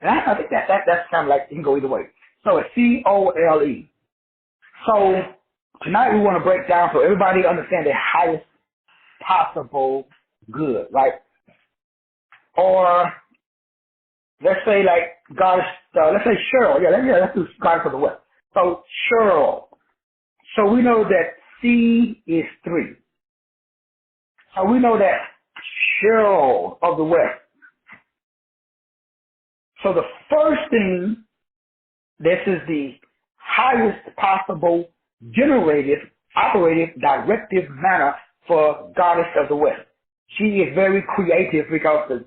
And I think that's kind of like, you can go either way. So it's COLE. So Tonight we want to break down so everybody understand the highest possible good, right? Or let's say like God, let's say Cheryl. Let's do God for the West. So Cheryl. So we know that C is 3. So we know that Cheryl of the West. So the first thing, this is the highest possible generative, operative, directive manner for Goddess of the West. She is very creative because the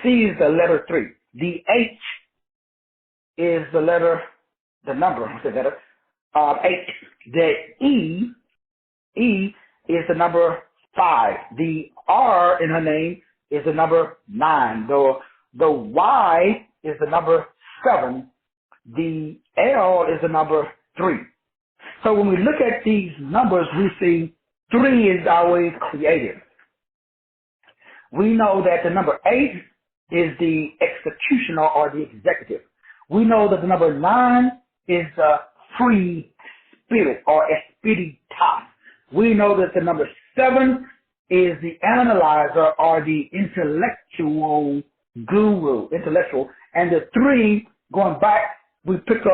C is the letter 3. The H is the number, what's the letter? 8. The E is the number 5. The R in her name is the number 9. The Y is the number 7. The L is the number 3. So when we look at these numbers, we see 3 is always creative. We know that the number 8 is the executioner or the executive. We know that the number 9 is the free spirit or espiritas. We know that the number 7 is the analyzer or the intellectual guru, and the 3, going back, we pick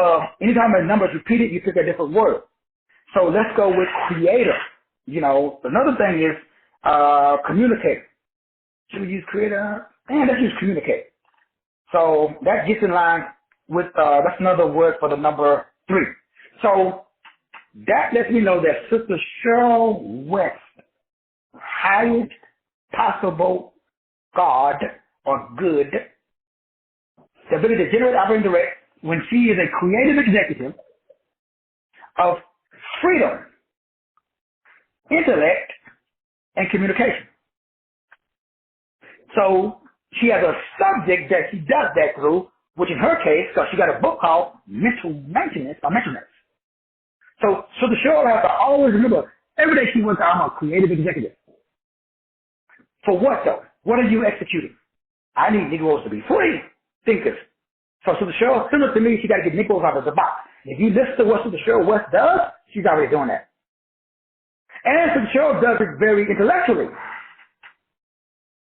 anytime a number is repeated, you pick a different word. So let's go with creator. Another thing is communicate. Should we use creator? Let's use communicate. So that gets in line with, that's another word for the number 3. So that lets me know that Sister Cheryl West, highest possible God or good, the ability to generate, operate, and direct, when she is a creative executive of freedom, intellect, and communication. So she has a subject that she does that through, which in her case, because she got a book called Mental Maintenance or Maintenance. So the Cheryl has to always remember, every day she works out, I'm a creative executive. For what though? What are you executing? I need Negroes to be free thinkers. So the Cheryl, similar to me, she got to get Negroes out of the box. If you listen to what the Cheryl West does, she's already doing that. And the Cheryl does it very intellectually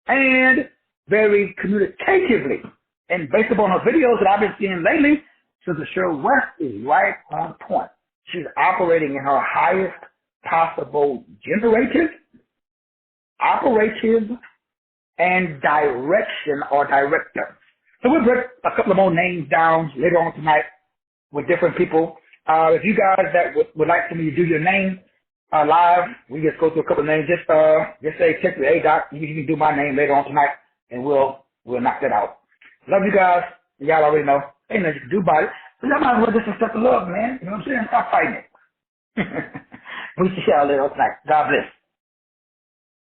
and very communicatively. And based upon her videos that I've been seeing lately, the Cheryl West is right on point. She's operating in her highest possible generative, operative, and direction or director. So we'll break a couple of more names down later on tonight with different people. If you guys that would like for me to do your name live, we just go through a couple of names. Just say text me, hey Doc, you can do my name later on tonight, and we'll knock that out. Love you guys. Y'all already know. Ain't nothing you can do about it. So y'all might as well just accept the love, man. You know what I'm saying? Stop fighting it. We see y'all later on tonight. God bless.